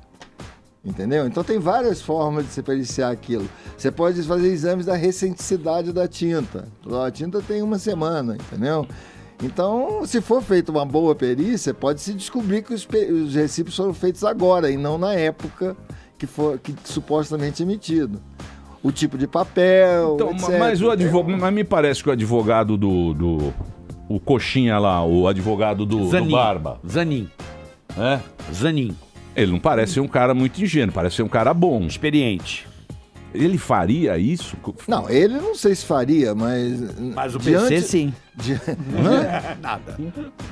Entendeu? Então tem várias formas de se periciar aquilo. Você pode fazer exames da recenticidade da tinta. A tinta tem 1 semana, entendeu? Então, se for feita uma boa perícia, pode-se descobrir que os recibos foram feitos agora e não na época que supostamente emitido. O tipo de papel, então, etc. Mas me parece que o advogado o Coxinha lá, o advogado do Barba. Zanin. Zanin. Ele não parece ser um cara muito ingênuo, parece ser um cara bom. Experiente. Ele faria isso? Não, ele não sei se faria, mas... Mas o PC sim. Nada.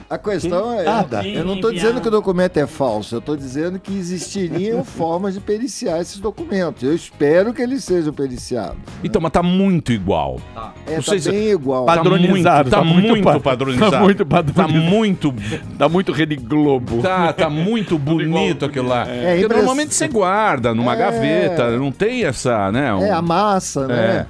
A questão é... Nada. Eu não estou dizendo que o documento é falso, eu estou dizendo que existiriam formas de periciar esses documentos. Eu espero que eles sejam periciados. Então, mas tá muito igual. Tá bem igual. Padronizado. Tá muito padronizado. Tá muito padronizado. Tá muito Rede Globo. Tá muito bonito aquilo lá. Porque normalmente você guarda numa gaveta, não tem essa, né? A massa, né?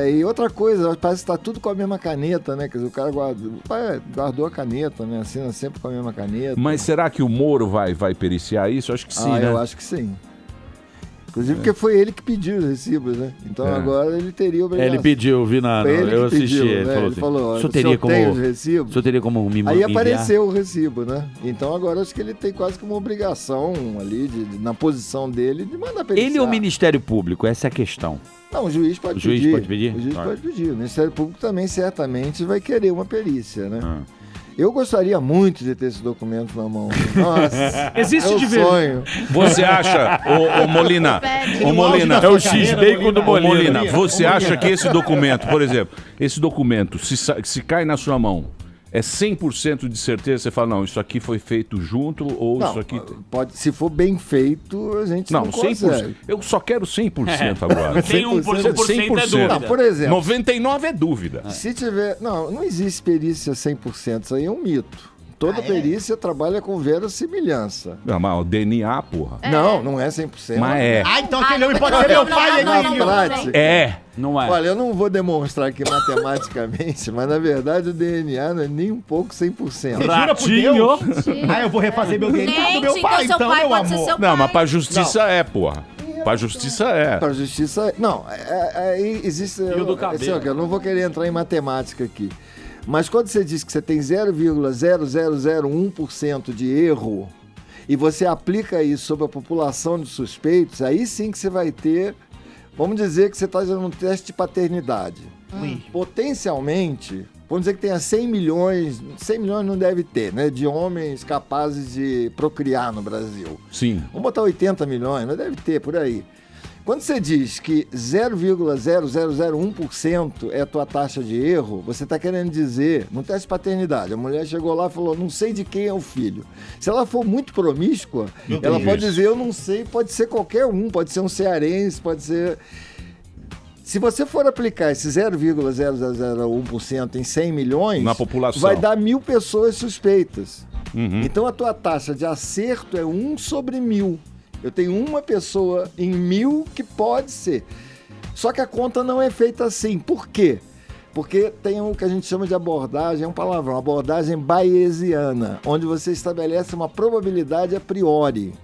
E outra coisa, parece que tá tudo com a mesma caneta, né? Quer dizer, o cara guardou a caneta, né? Assina sempre com a mesma caneta. Mas será que o Moro vai periciar isso? Acho que sim, né? Eu acho que sim. Inclusive porque foi ele que pediu os recibos, né? Então agora ele teria obrigação. Ele pediu, eu assisti. Ele falou, o senhor teria como me Aí apareceu o recibo, né? Então agora acho que ele tem quase que uma obrigação ali, na posição dele, de mandar periciar. Ele ou o Ministério Público? Essa é a questão. Não, o juiz pode pedir. O juiz pode pedir? O juiz pode pedir. O Ministério Público também certamente vai querer uma perícia, né? Eu gostaria muito de ter esse documento na mão. Nossa, existe de sonho. Você acha, ô Molina, é o X-Bacon do Molina, você acha que esse documento, por exemplo, se cai na sua mão, é 100% de certeza? Você fala, não, isso aqui foi feito junto ou não, isso aqui... Pode, se for bem feito, a gente não consegue. 100%. Eu só quero 100% agora. Tem 1% é dúvida. Não, por exemplo... 99% é dúvida. Se tiver... Não existe perícia 100%, isso aí é um mito. Toda perícia trabalha com verossimilhança. Não, mas o DNA, porra. Não é 100%. Mas é. Então aquele homem pode ser meu pai, na prática. Não é. Olha, eu não vou demonstrar aqui matematicamente, mas na verdade o DNA não é nem um pouco 100%. Você jura por Deus? Eu vou refazer meu DNA do meu pai, então, meu amor. Não, mas pra justiça porra. Pra justiça é. Pra justiça não, existe... Eu não vou querer entrar em matemática aqui. Mas quando você diz que você tem 0,0001% de erro e você aplica isso sobre a população de suspeitos, aí sim que você vai ter, vamos dizer que você está fazendo um teste de paternidade. Potencialmente, vamos dizer que tenha 100 milhões não deve ter, né, de homens capazes de procriar no Brasil. Sim. Vamos botar 80 milhões, não deve ter, por aí. Quando você diz que 0,0001% é a tua taxa de erro, você está querendo dizer, no teste de paternidade, a mulher chegou lá e falou, não sei de quem é o filho. Se ela for muito promíscua, pode dizer, eu não sei, pode ser qualquer um, pode ser um cearense, pode ser... Se você for aplicar esse 0,0001% em 100 milhões, na população, vai dar 1.000 pessoas suspeitas. Então a tua taxa de acerto é 1 sobre 1.000. Eu tenho uma pessoa em 1.000 que pode ser. Só que a conta não é feita assim. Por quê? Porque tem o que a gente chama de abordagem, é um palavrão, abordagem bayesiana, onde você estabelece uma probabilidade a priori.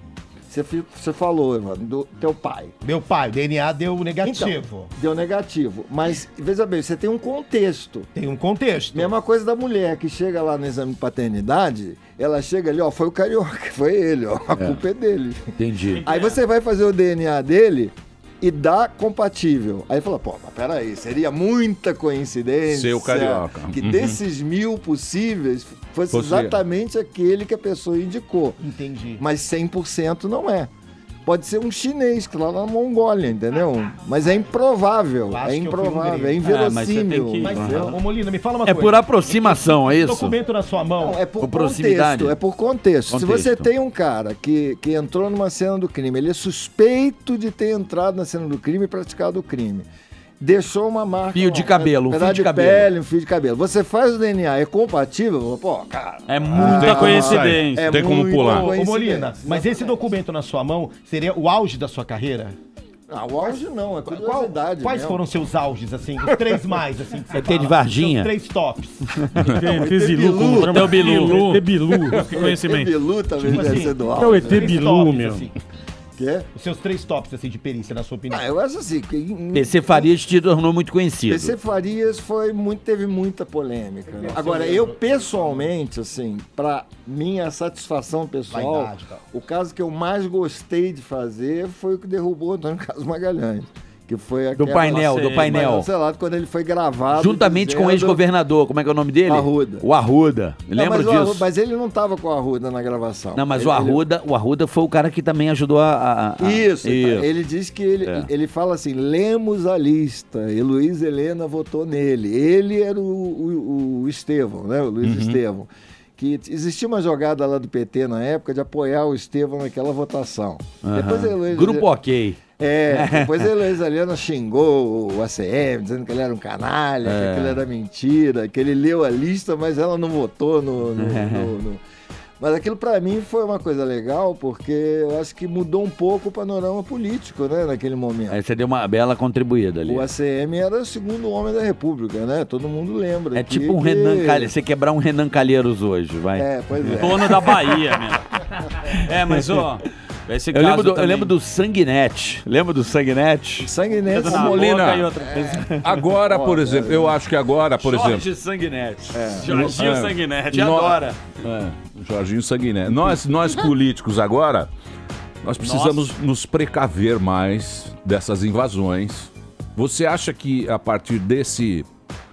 Você falou, Evandro, do teu pai. Meu pai, o DNA deu negativo. Então, deu negativo. Mas, veja bem, você tem um contexto. Tem um contexto. Mesma coisa da mulher que chega lá no exame de paternidade, ela chega ali, ó, foi o carioca, foi ele, ó, a culpa é dele. Entendi. Aí você vai fazer o DNA dele e dá compatível. Aí fala, pô, mas peraí, seria muita coincidência ser o carioca. Que desses 1.000 possíveis fosse exatamente aquele que a pessoa indicou. Entendi. Mas 100% não é. Pode ser um chinês que lá na Mongólia, entendeu? Mas é improvável, é inverossímil. Ô Molina, me fala uma coisa. É por aproximação, é isso? Documento na sua mão. Não, é por contexto, é por contexto. Se você tem um cara que entrou numa cena do crime, ele é suspeito de ter entrado na cena do crime e praticado o crime. Deixou uma marca. Fio de cabelo, um fio de cabelo. Pele, um fio de cabelo. Você faz o DNA, é compatível? Pô, cara. É muita coincidência. Tem como pular. Ô Molina, mas esse documento na sua mão seria o auge da sua carreira? Não, o auge não, é curiosidade. Quais foram seus auges, assim? Os 3 mais, assim, que você ET de Varginha. Os 3 tops. ET Bilu. Até o Bilu. ET Bilu. Que conhecimento. ET Bilu também deve ser do auge. É o ET Bilu, meu. Que? Os seus 3 tops, assim, de perícia, na sua opinião. Eu acho assim... PC Farias te tornou muito conhecido. PC Farias teve muita polêmica. Né? Agora, eu pessoalmente, assim, pra minha satisfação pessoal, o caso que eu mais gostei de fazer foi o que derrubou o Antônio Carlos Magalhães. Que foi do painel. Sei lá, quando ele foi gravado. Juntamente com o ex-governador, como é que é o nome dele? Arruda. O Arruda. Lembra disso? Mas ele não estava com o Arruda na gravação. Não, mas o Arruda foi o cara que também ajudou a... Isso. Ele diz que ele fala assim, lemos a lista e Luiz Helena votou nele. Ele era o Estevão, né? O Luiz Estevão. Que existia uma jogada lá do PT na época de apoiar o Estevão naquela votação. Depois Grupo OK. Depois a Luiz Helena xingou o ACM, dizendo que ele era um canalha, que aquilo era mentira, que ele leu a lista, mas ela não votou no... Mas aquilo pra mim foi uma coisa legal, porque eu acho que mudou um pouco o panorama político, né, naquele momento. Aí você deu uma bela contribuída ali. O ACM era o segundo homem da República, né? Todo mundo lembra. É tipo um Renan Calheiros, você quebrar um Renan Calheiros hoje, vai. Pois é. Dono da Bahia, meu. Mas, ó... Eu lembro do Sanguinete. Lembra do Sanguinete? Sanguinete. Molina. Agora, por exemplo, eu acho que agora, por exemplo... Jorge Sanguinete. Jorginho Sanguinete, adora. Jorginho Sanguinete. Nós políticos agora, nós precisamos nos precaver mais dessas invasões. Você acha que a partir desse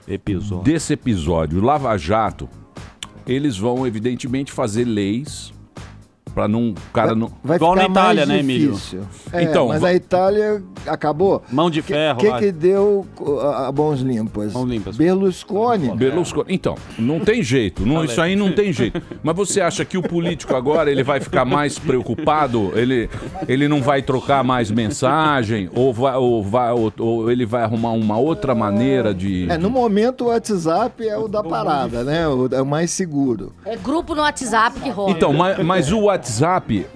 episódio, Lava Jato, eles vão evidentemente fazer leis para não... Vai igual ficar na Itália, mais né, Emílio? difícil. Então, mas a Itália acabou. Mão de ferro. O que deu a mãos limpas? Berlusconi. Então, não tem jeito. Isso aí não tem jeito. Mas você acha que o político agora ele vai ficar mais preocupado? Ele não vai trocar mais mensagem? Ou ele vai arrumar uma outra maneira de... No momento o WhatsApp é o da parada, né? É o mais seguro. É grupo no WhatsApp que rola. Então, mas o WhatsApp...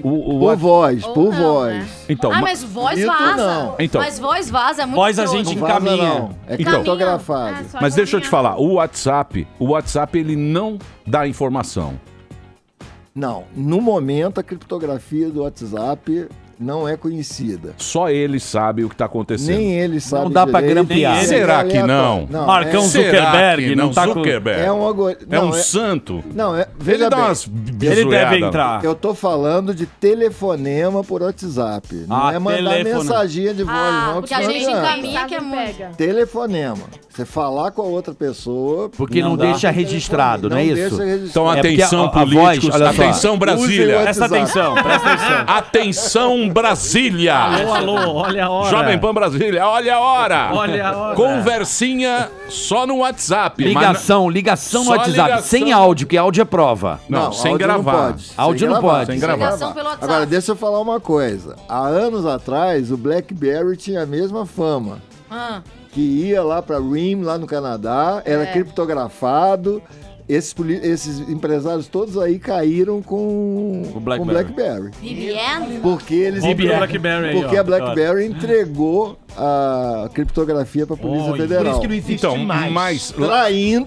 Por voz. Né? Então, mas voz vaza. Não. Então, mas voz vaza, é muito voz a gente encaminha. Não. É criptografado. Mas deixa eu te falar, o WhatsApp ele não dá informação. Não. No momento, a criptografia do WhatsApp não é conhecida. Só ele sabe o que está acontecendo. Nem ele sabe. Não dá para grampear. Será que não? Marcão Zuckerberg não tá Zuckerberg. É um santo. Não, veja ele dá umas ele deve entrar. Eu tô falando de telefonema por WhatsApp. Não é mandar mensaginha de voz, não. Porque a gente encaminha que é muito. Telefonema. Você falar com a outra pessoa... Porque não deixa registrado, não é isso? Então, atenção, políticos. Atenção, Brasília. Presta atenção. Atenção, Brasília. Alô, olha a hora. Jovem Pan Brasília, olha a hora. Olha a hora. Conversinha só no WhatsApp. Ligação no WhatsApp. Ligação. Sem áudio, que áudio é prova. Não, sem gravar. Áudio não pode. Sem gravar. Agora, deixa eu falar uma coisa. Há anos atrás, o BlackBerry tinha a mesma fama. que ia lá para RIM, lá no Canadá, era criptografado. Esses empresários todos aí caíram com BlackBerry. BBM? Porque eles porque a BlackBerry entregou a criptografia para a Polícia Federal. Por isso que não existe mais.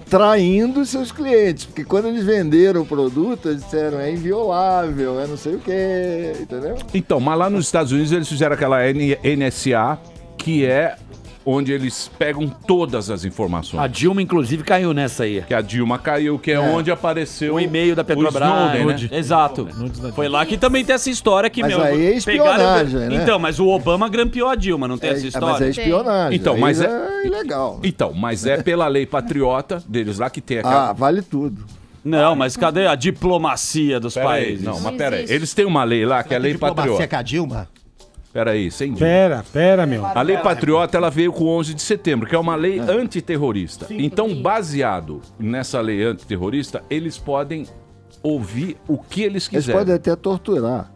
Traindo seus clientes. Porque quando eles venderam o produto, eles disseram é inviolável, é não sei o quê, entendeu? Então, mas lá nos Estados Unidos eles fizeram aquela NSA, que é onde eles pegam todas as informações. A Dilma, inclusive, caiu nessa aí. Que a Dilma caiu, que é onde apareceu o e-mail da Petrobras. Snowden, né? Exato. Foi lá que também tem essa história que, mas aí é espionagem, né? Então, mas o Obama grampeou a Dilma, não tem essa história? Mas é espionagem. Então, mas é ilegal. Então, mas é pela lei patriota deles lá que tem aquela... vale tudo. Não, mas cadê a diplomacia dos países? Não, mas pera aí. Eles têm uma lei lá que é a lei patriota. Diplomacia com a Dilma? Peraí, sem Pera, meu. A lei patriota, ela veio com o 11 de setembro, que é uma lei antiterrorista. Então, baseado nessa lei antiterrorista, eles podem ouvir o que eles quiserem. Eles podem até torturar.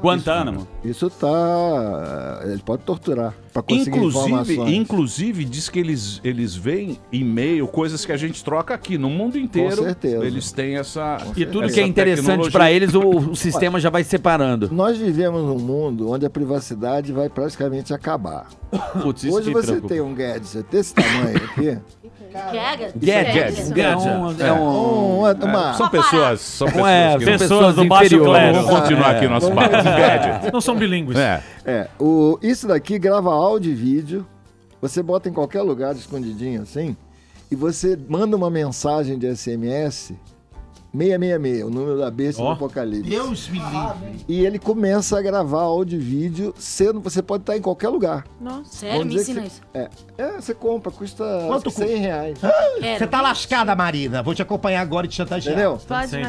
Guantánamo. Isso tá... Eles podem torturar para conseguir informações. Inclusive, diz que eles veem e-mail, coisas que a gente troca aqui no mundo inteiro. Com certeza. Eles têm essa... E tudo que é interessante para eles, o sistema já vai separando. Nós vivemos num mundo onde a privacidade vai praticamente acabar. Putz, hoje você tem um gadget desse tamanho aqui. Gadget. São pessoas do baixo clero. Vamos continuar aqui nosso papo. Gadget. Não são bilíngues. Isso daqui grava áudio e vídeo. Você bota em qualquer lugar escondidinho assim. E você manda uma mensagem de SMS 666, o número da besta do Apocalipse. Deus me livre. E ele começa a gravar áudio e vídeo, você pode estar em qualquer lugar. Nossa, sério? Me ensina isso. Você compra, custa quanto R$100. Você tá lascada, Marina. Vou te acompanhar agora e te chantagear. Entendeu?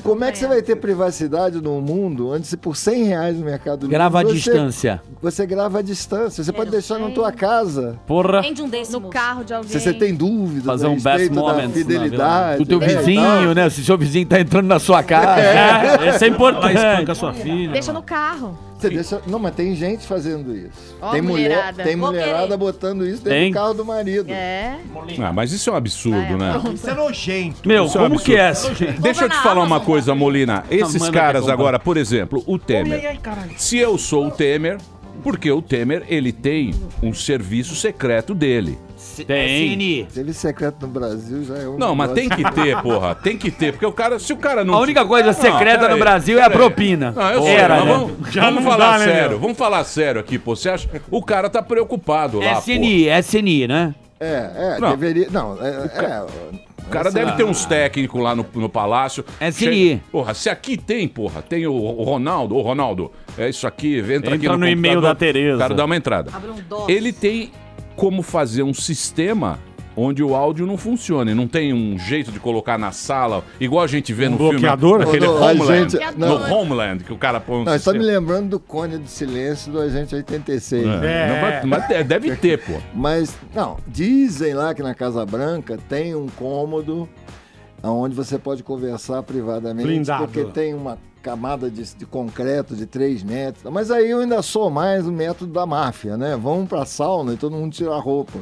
Como é que você vai ter privacidade num mundo onde se por R$100 no Mercado Livre... Grava à distância. Você grava à distância. Você pode deixar na tua casa. Porra. No carro de alguém. Se você tem dúvidas fazer um best moment, fidelidade. O teu vizinho, né? Se seu vizinho tá entrando na sua casa. Esse é importante. Espanca sua filha. Deixa no carro. Você deixa... Não, mas tem gente fazendo isso. Ó, tem mulherada. Tem mulherada botando isso dentro do carro do marido. Mas isso é um absurdo, né? Isso é nojento. Meu, isso como que é? Deixa eu te falar uma coisa, Molina. Esses caras agora, por exemplo, o Temer. Se eu sou o Temer, porque o Temer, ele tem um serviço secreto dele. Tem. Serviço secreto no Brasil já é um... Não, mas tem que ter, porra. Tem que ter, porque o cara, se o cara não... A única coisa secreta no Brasil é a propina. Era, né? Vamos falar sério. Vamos falar sério aqui, pô. Você acha... O cara tá preocupado lá, SNI, né? Deveria... O cara deve ter uns técnicos lá no palácio. SNI. Porra, se aqui tem, tem o Ronaldo, é isso aqui, entra aqui no e-mail da Tereza. O cara dá uma entrada. Ele tem como fazer um sistema onde o áudio não funcione. Não tem um jeito de colocar na sala, igual a gente vê no bloqueador? filme. Aquele Homeland. No Homeland, que o cara põe um sistema. Está me lembrando do Cone do Silêncio do Agente 86. Mas deve ter, pô. Mas, não, dizem lá que na Casa Branca tem um cômodo onde você pode conversar privadamente. Blindado. Porque tem uma camada de concreto de 3 metros. Mas aí eu ainda sou mais o método da máfia, né? Vamos pra sauna e todo mundo tira a roupa.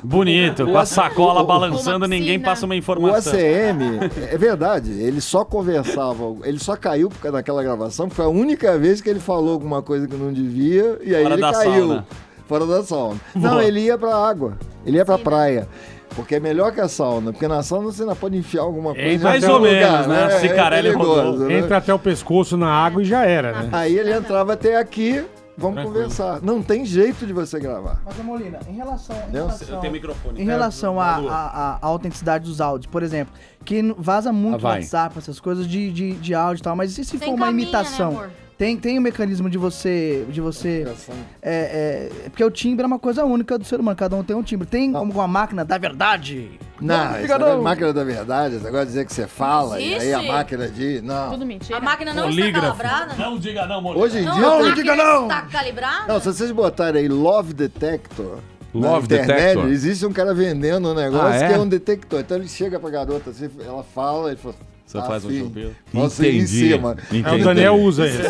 Bonito, com a sacola balançando, ninguém passa uma informação. O ACM, é verdade, ele só conversava, ele só caiu naquela gravação, porque foi a única vez que ele falou alguma coisa que não devia, e aí ele caiu. Sauna. Fora da sauna. Não, ele ia pra água, ele ia pra praia. Porque é melhor que a sauna, porque na sauna você ainda pode enfiar alguma coisa. Mais ou menos, né? Cicarelli rodou. Né? Entra até o pescoço na água e já era, né? Aí ele entrava até aqui, vamos conversar. Não tem jeito de você gravar. Mas, Molina, em relação eu tenho microfone. Em relação à autenticidade dos áudios, por exemplo, que vaza muito no WhatsApp, essas coisas de áudio e tal, mas e se for uma imitação? Né, tem um mecanismo de você porque o timbre é uma coisa única do ser humano, cada um tem um timbre. Tem como com a máquina da verdade? Não, a máquina da verdade, esse negócio de dizer que você fala e aí a máquina diz... Não. Tudo mentira. A máquina não está calibrada? Não diga não, Molina. Hoje em dia... Não diga não! Está calibrada? Não, se vocês botarem aí Love Detector... Love Detector. Existe um cara vendendo um negócio que é um detector. Então ele chega pra garota assim, ela fala, ele fala... Você faz um chupeta? Posso ir em cima. O Daniel usa esse.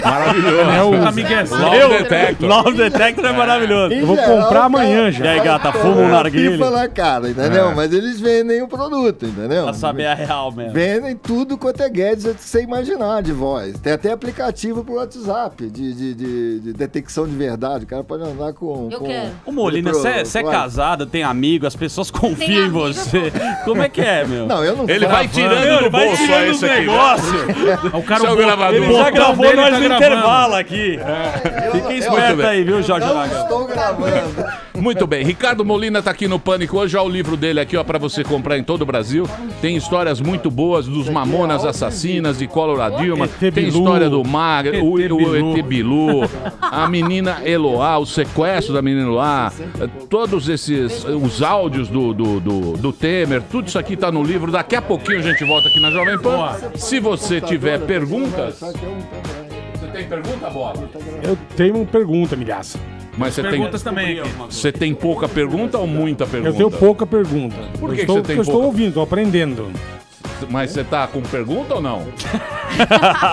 Maravilhoso. Daniel usa. Love Detector. Love Detector é maravilhoso. Eu vou comprar amanhã já. E aí, gata, fuma um narguilé. Pipa na cara, entendeu? Mas eles vendem o produto, entendeu? Pra saber a real mesmo. Vendem tudo quanto é gadget que você imaginar de voz. Tem até aplicativo pro WhatsApp de detecção de verdade. O cara pode andar com... Eu quero. Ô, Molina, você é casada, tem amigo, as pessoas confiam em você. Como é que é, meu? Não, eu não Ele vai tirando do bolso aí isso aqui. O cara Seu gravador. Ele já gravou dele nós tá no gravando. intervalo aqui. Fica esperto aí, viu, Jorge Não Magal? estou gravando. Muito bem, Ricardo Molina tá aqui no Pânico hoje, olha o livro dele aqui, ó, pra você comprar em todo o Brasil. Tem histórias muito boas dos Mamonas Assassinas, de Collor Dilma, tem história do Magro, o ET Bilu, a menina Eloá, o sequestro da menina Eloá, todos esses, os áudios do Temer, tudo isso aqui tá no livro. Daqui a pouquinho a gente volta aqui na Jovem Pan. Se você tiver perguntas... Você tem pergunta, Bola? Eu tenho uma pergunta, milhaça. Mas você Perguntas tem, também aqui. você tem pouca pergunta ou muita pergunta? Eu tenho pouca pergunta. Por que eu você tem eu estou pouca? ouvindo, estou aprendendo. Mas você tá com pergunta ou não?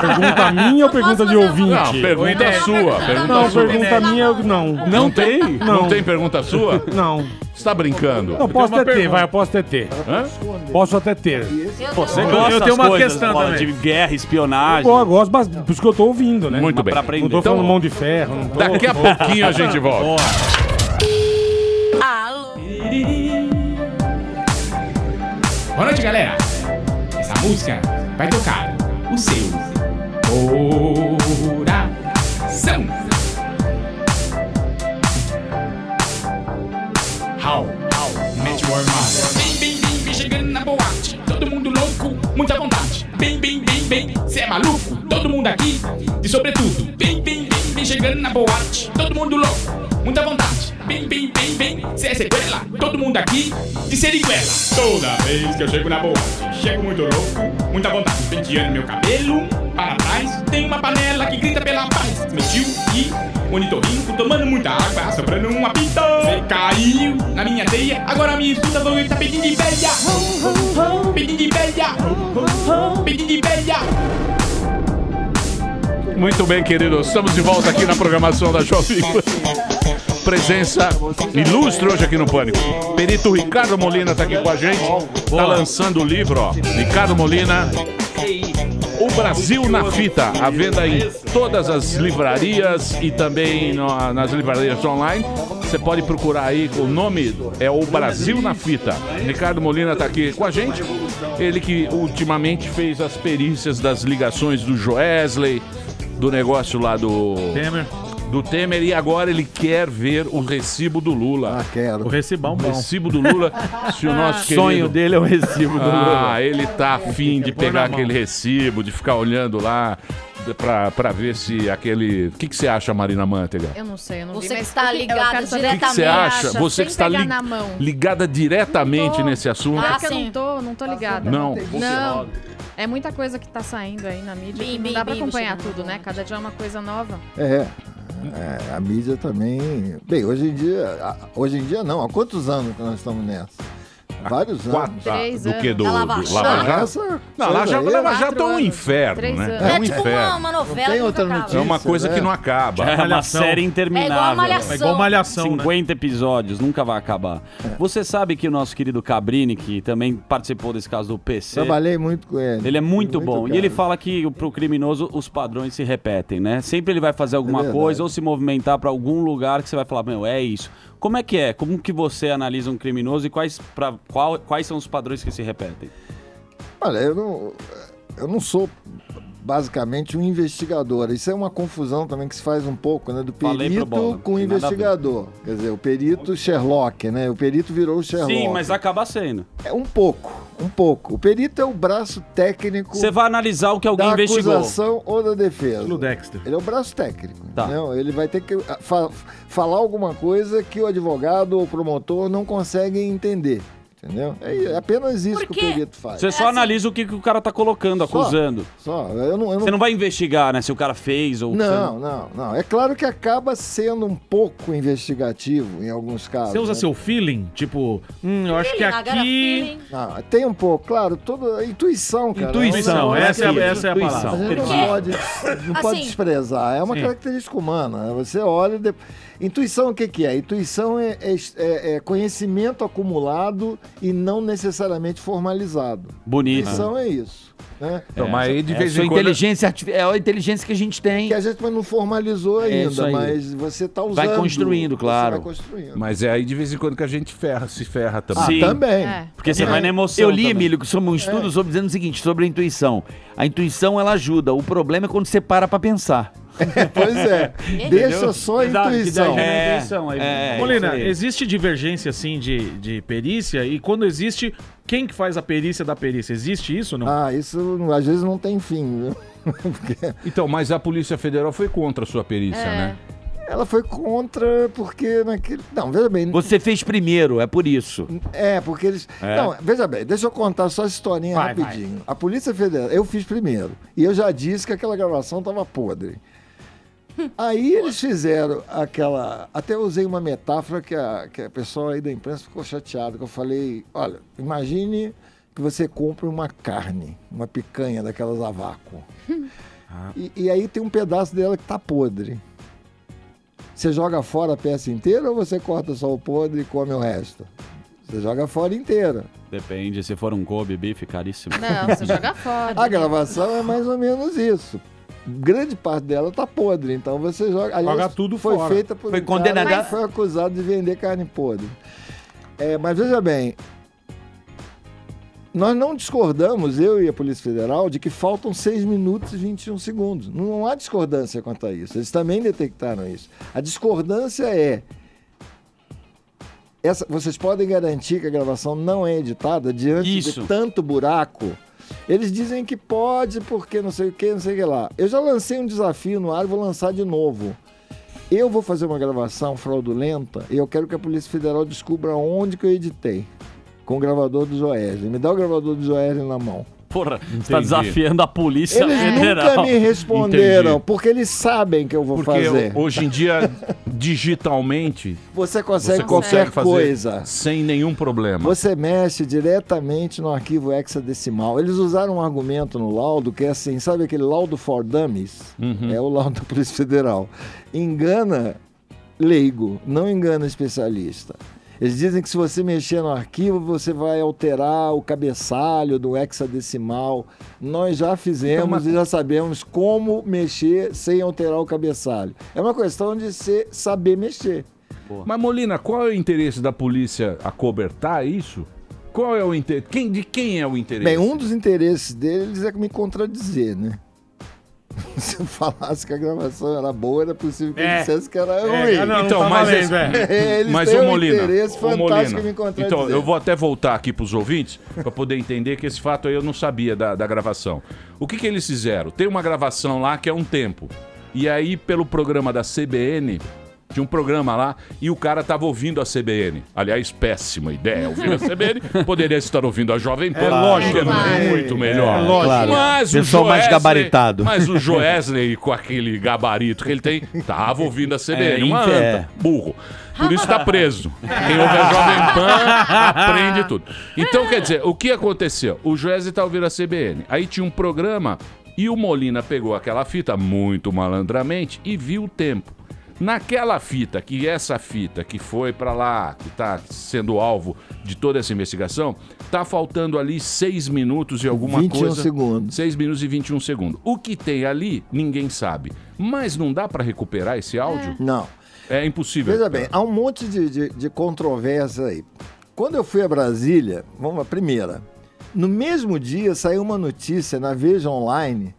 Pergunta minha ou pergunta de ouvinte? Não, pergunta sua. Pergunta Não, sua. pergunta minha, não. Não tem? Não Não. tem pergunta sua? Não. Você tá brincando? Não, posso até ter, vai, eu posso até ter. Hã? Posso até ter. Pô, você gosta eu tenho uma das coisas, questão Bola, também. de guerra, espionagem. Pô, eu gosto, mas por isso que eu tô ouvindo, né? Muito bem. Pra aprender. Não tô Então, falando mão de ferro. Não tô... daqui a pouquinho a gente volta. Alô. Boa noite, galera. Essa música vai tocar o seu coração. How Met Your Mother. Bem, chegando na boate. Todo mundo louco, muita vontade. Bem, cê é maluco. Todo mundo aqui, de sobretudo. Bem, chegando na boate. Todo mundo louco, muita vontade. Bem, cê é sequela. Todo mundo aqui, de seriguela. Toda vez que eu chego na boate, chego muito louco, muita vontade. Penteando meu cabelo para trás. Tem uma panela que grita pela paz. Meu tio e monitorrinho, tomando muita água, sobrando um apito. Cê caiu na minha teia, agora me escuta, vou gritar pedindo de velha. Pedindo de velha. Pedindo de velha. Muito bem, queridos. Estamos de volta aqui na programação da Jovem Pan. Presença ilustre hoje aqui no Pânico. Perito Ricardo Molina tá aqui com a gente. Tá lançando o livro, ó. Ricardo Molina, O Brasil na Fita. À venda em todas as livrarias e também nas livrarias online. Você pode procurar aí, o nome é O Brasil na Fita. Ricardo Molina tá aqui com a gente. Ele que ultimamente fez as perícias das ligações do Joesley, do negócio lá do Temer, e agora ele quer ver o recibo do Lula. Ah, quero. O recibão bom. O recibo do Lula. Se o nosso O sonho dele é o recibo do Lula. Ah, ele tá afim de pegar aquele recibo, de ficar olhando lá pra ver se aquele... O que você acha, Marina Manteiga? Eu não sei, eu não vi. Você que Mas está eu ligada quero saber O que você acha? Você que está na mão. ligada diretamente nesse assunto. É que eu não tô ligada. Não. Não. É muita coisa que tá saindo aí na mídia que não dá pra acompanhar tudo, né? Cada dia é uma coisa nova. A mídia também... Bem, hoje em dia não. Há quantos anos que nós estamos nessa? Vários anos. 3 Do que? anos. Do Lava Jato? Não, Lava Jato é um inferno, 3 né? anos. É um É tipo inferno. uma novela Não tem que nunca outra acaba. notícia. É uma coisa que não acaba. É uma série interminável. É igual a Malhação. É igual Malhação, 50 episódios, nunca vai acabar. Você sabe que o nosso querido Cabrini, que também participou desse caso do PC... Trabalhei muito com ele. Ele é muito bom. cara. E ele fala que pro criminoso os padrões se repetem, né? Sempre ele vai fazer alguma verdade. coisa ou se movimentar pra algum lugar que você vai falar, meu, é isso. Como é que é? Como que você analisa um criminoso e quais são os padrões que se repetem? Olha, eu não sou basicamente um investigador. Isso é uma confusão também que se faz um pouco, né? Do Falei pro Bola, perito com o tem nada a ver. investigador. Quer dizer, o perito Sherlock, né? O perito virou o Sherlock. Sim, mas acaba sendo. É um pouco. O perito é o braço técnico Você vai analisar o que alguém da investigou. acusação ou da defesa. Estilo Dexter. Ele é o braço técnico. Tá. Entendeu? Ele vai ter que falar alguma coisa que o advogado ou o promotor não conseguem entender. Entendeu? É apenas isso que o perito faz. Você só analisa o que o cara tá colocando, acusando. Só. Você não vai investigar, né? Se o cara fez ou... Não. É claro que acaba sendo um pouco investigativo em alguns casos. Você usa seu feeling? Tipo, eu acho que aqui... Não, tem um pouco, claro. Toda intuição, cara. Intuição, essa é a palavra. A gente não pode desprezar. É uma característica humana. Você olha... Intuição, o que é? Intuição é conhecimento acumulado e não necessariamente formalizado. Bonito. Intuição é isso. Né? Então, mas aí de vez em quando... É a inteligência que a gente tem. Que a gente não formalizou ainda, mas você está usando. Vai construindo, claro. Vai construindo. Mas é aí de vez em quando que a gente se ferra também. Sim. Também. Porque você vai na emoção. Eu li, Emílio, sobre um estudo sobre dizendo o seguinte, sobre a intuição. A intuição, ela ajuda. O problema é quando você para pra pensar. Pois é. Deixa só a intuição. Molina, existe divergência, assim, de perícia? E quando existe, quem que faz a perícia da perícia? Existe isso ou não? Isso às vezes não tem fim, viu? Então, mas a Polícia Federal foi contra a sua perícia, né? Ela foi contra porque naquele... Não, veja bem... Você fez primeiro, é por isso. Porque eles... Não, veja bem, deixa eu contar só essa historinha rapidinho. Vai. A Polícia Federal, eu fiz primeiro. E eu já disse que aquela gravação tava podre. Aí eles fizeram aquela... Até usei uma metáfora que a pessoa aí da imprensa ficou chateada, que eu falei, olha, imagine que você compra uma carne, uma picanha daquelas a vácuo. E aí tem um pedaço dela que tá podre. Você joga fora a peça inteira ou você corta só o podre e come o resto? Você joga fora inteira. Depende, se for um Kobe beef, caríssimo. Não, você joga fora. A gravação é mais ou menos isso. Grande parte dela tá podre, então você joga... Aliás, joga tudo foi fora. Feita por foi condenada. Foi acusado de vender carne podre. Mas veja bem, nós não discordamos, eu e a Polícia Federal, de que faltam 6 minutos e 21 segundos. Não há discordância quanto a isso. Eles também detectaram isso. A discordância é... vocês podem garantir que a gravação não é editada diante de tanto buraco? Eles dizem que pode porque não sei o que, não sei o que lá. Eu já lancei um desafio no ar e vou lançar de novo. Eu vou fazer uma gravação fraudulenta e eu quero que a Polícia Federal descubra onde que eu editei. Com o gravador do Joesley. Me dá o gravador do Joesley na mão. Porra, você tá desafiando a Polícia Federal. Eles nunca me responderam, porque eles sabem que eu vou fazer. Hoje em dia, digitalmente, você consegue qualquer coisa. Sem nenhum problema. Você mexe diretamente no arquivo hexadecimal. Eles usaram um argumento no laudo que é assim, sabe aquele laudo for dummies? É o laudo da Polícia Federal. Engana leigo, não engana especialista. Eles dizem que se você mexer no arquivo, você vai alterar o cabeçalho do hexadecimal. Nós já fizemos e já sabemos como mexer sem alterar o cabeçalho. É uma questão de você saber mexer. Mas, Molina, qual é o interesse da polícia acobertar isso? Qual é o interesse? De quem é o interesse? Bem, um dos interesses deles é me contradizer, né? Se eu falasse que a gravação era boa, era possível que eu dissesse que era ruim. Então, mas o Molina, interesse fantástico em me contradizer. Então, eu vou até voltar aqui para os ouvintes, para poder entender que esse fato aí eu não sabia da gravação. O que eles fizeram? Tem uma gravação lá que é um tempo. E aí, pelo programa da CBN... Tinha um programa lá e o cara tava ouvindo a CBN. Aliás, péssima ideia. Ouvir a CBN, poderia estar ouvindo a Jovem Pan. Lógico, muito melhor. Claro. Mas pessoal mais gabaritado. Mas o Joesley, com aquele gabarito que ele tem, tava ouvindo a CBN. Uma anta, burro. Por isso tá preso. Quem ouve a Jovem Pan aprende tudo. Então, quer dizer, o que aconteceu? O Joesley tá ouvindo a CBN. Aí tinha um programa e o Molina pegou aquela fita muito malandramente e viu o tempo. Naquela fita, essa fita que foi pra lá, que tá sendo alvo de toda essa investigação, tá faltando ali 6 minutos e alguma 21 segundos. 6 minutos e 21 segundos. O que tem ali, ninguém sabe. Mas não dá pra recuperar esse áudio? Não. É impossível. Veja bem, há um monte de controvérsia aí. Quando eu fui a Brasília, vamos à primeira. No mesmo dia saiu uma notícia na Veja Online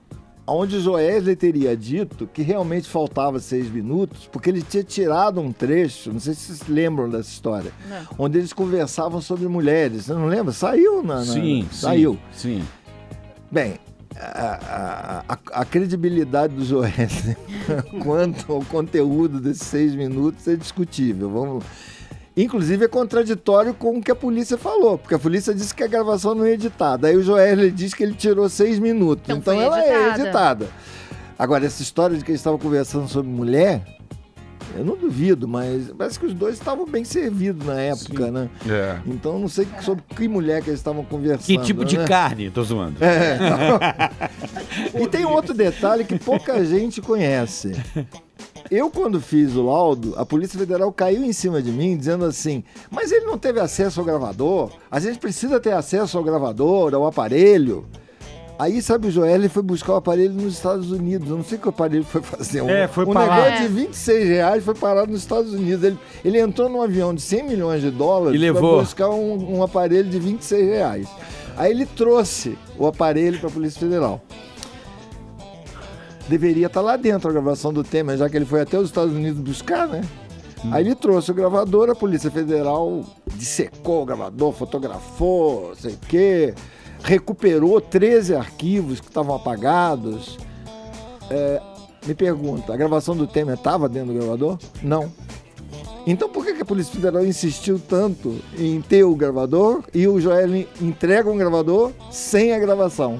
onde o Joesley teria dito que realmente faltava 6 minutos, porque ele tinha tirado um trecho, não sei se vocês lembram dessa história, onde eles conversavam sobre mulheres. Você não lembra? Saiu Sim. Saiu. Sim. Bem, a credibilidade do Joesley quanto ao conteúdo desses 6 minutos é discutível. Inclusive é contraditório com o que a polícia falou, porque a polícia disse que a gravação não é editada. Aí o Joel disse que ele tirou 6 minutos. Então ela é editada. Agora, essa história de que eles estavam conversando sobre mulher, eu não duvido, mas parece que os dois estavam bem servidos na época, Sim. né? É. Então não sei sobre que mulher que eles estavam conversando. Que tipo de carne? Tô zoando. E tem outro detalhe que pouca gente conhece. Eu, quando fiz o laudo, a Polícia Federal caiu em cima de mim, dizendo assim, mas ele não teve acesso ao gravador? A gente precisa ter acesso ao gravador, ao aparelho. Aí, sabe, o Joel foi buscar o aparelho nos Estados Unidos. Eu não sei o que o aparelho foi fazer. Foi um negócio de R$26 foi parado nos Estados Unidos. Ele entrou num avião de $100 milhões e levou para buscar um aparelho de R$26. Aí ele trouxe o aparelho para a Polícia Federal. Deveria estar lá dentro a gravação do Temer, já que ele foi até os Estados Unidos buscar, né? Aí ele trouxe o gravador, a Polícia Federal dissecou o gravador, fotografou, não sei o quê, recuperou 13 arquivos que estavam apagados. Me pergunta, a gravação do Temer estava dentro do gravador? Não. Então por que a Polícia Federal insistiu tanto em ter o gravador e o Joel entrega um gravador sem a gravação?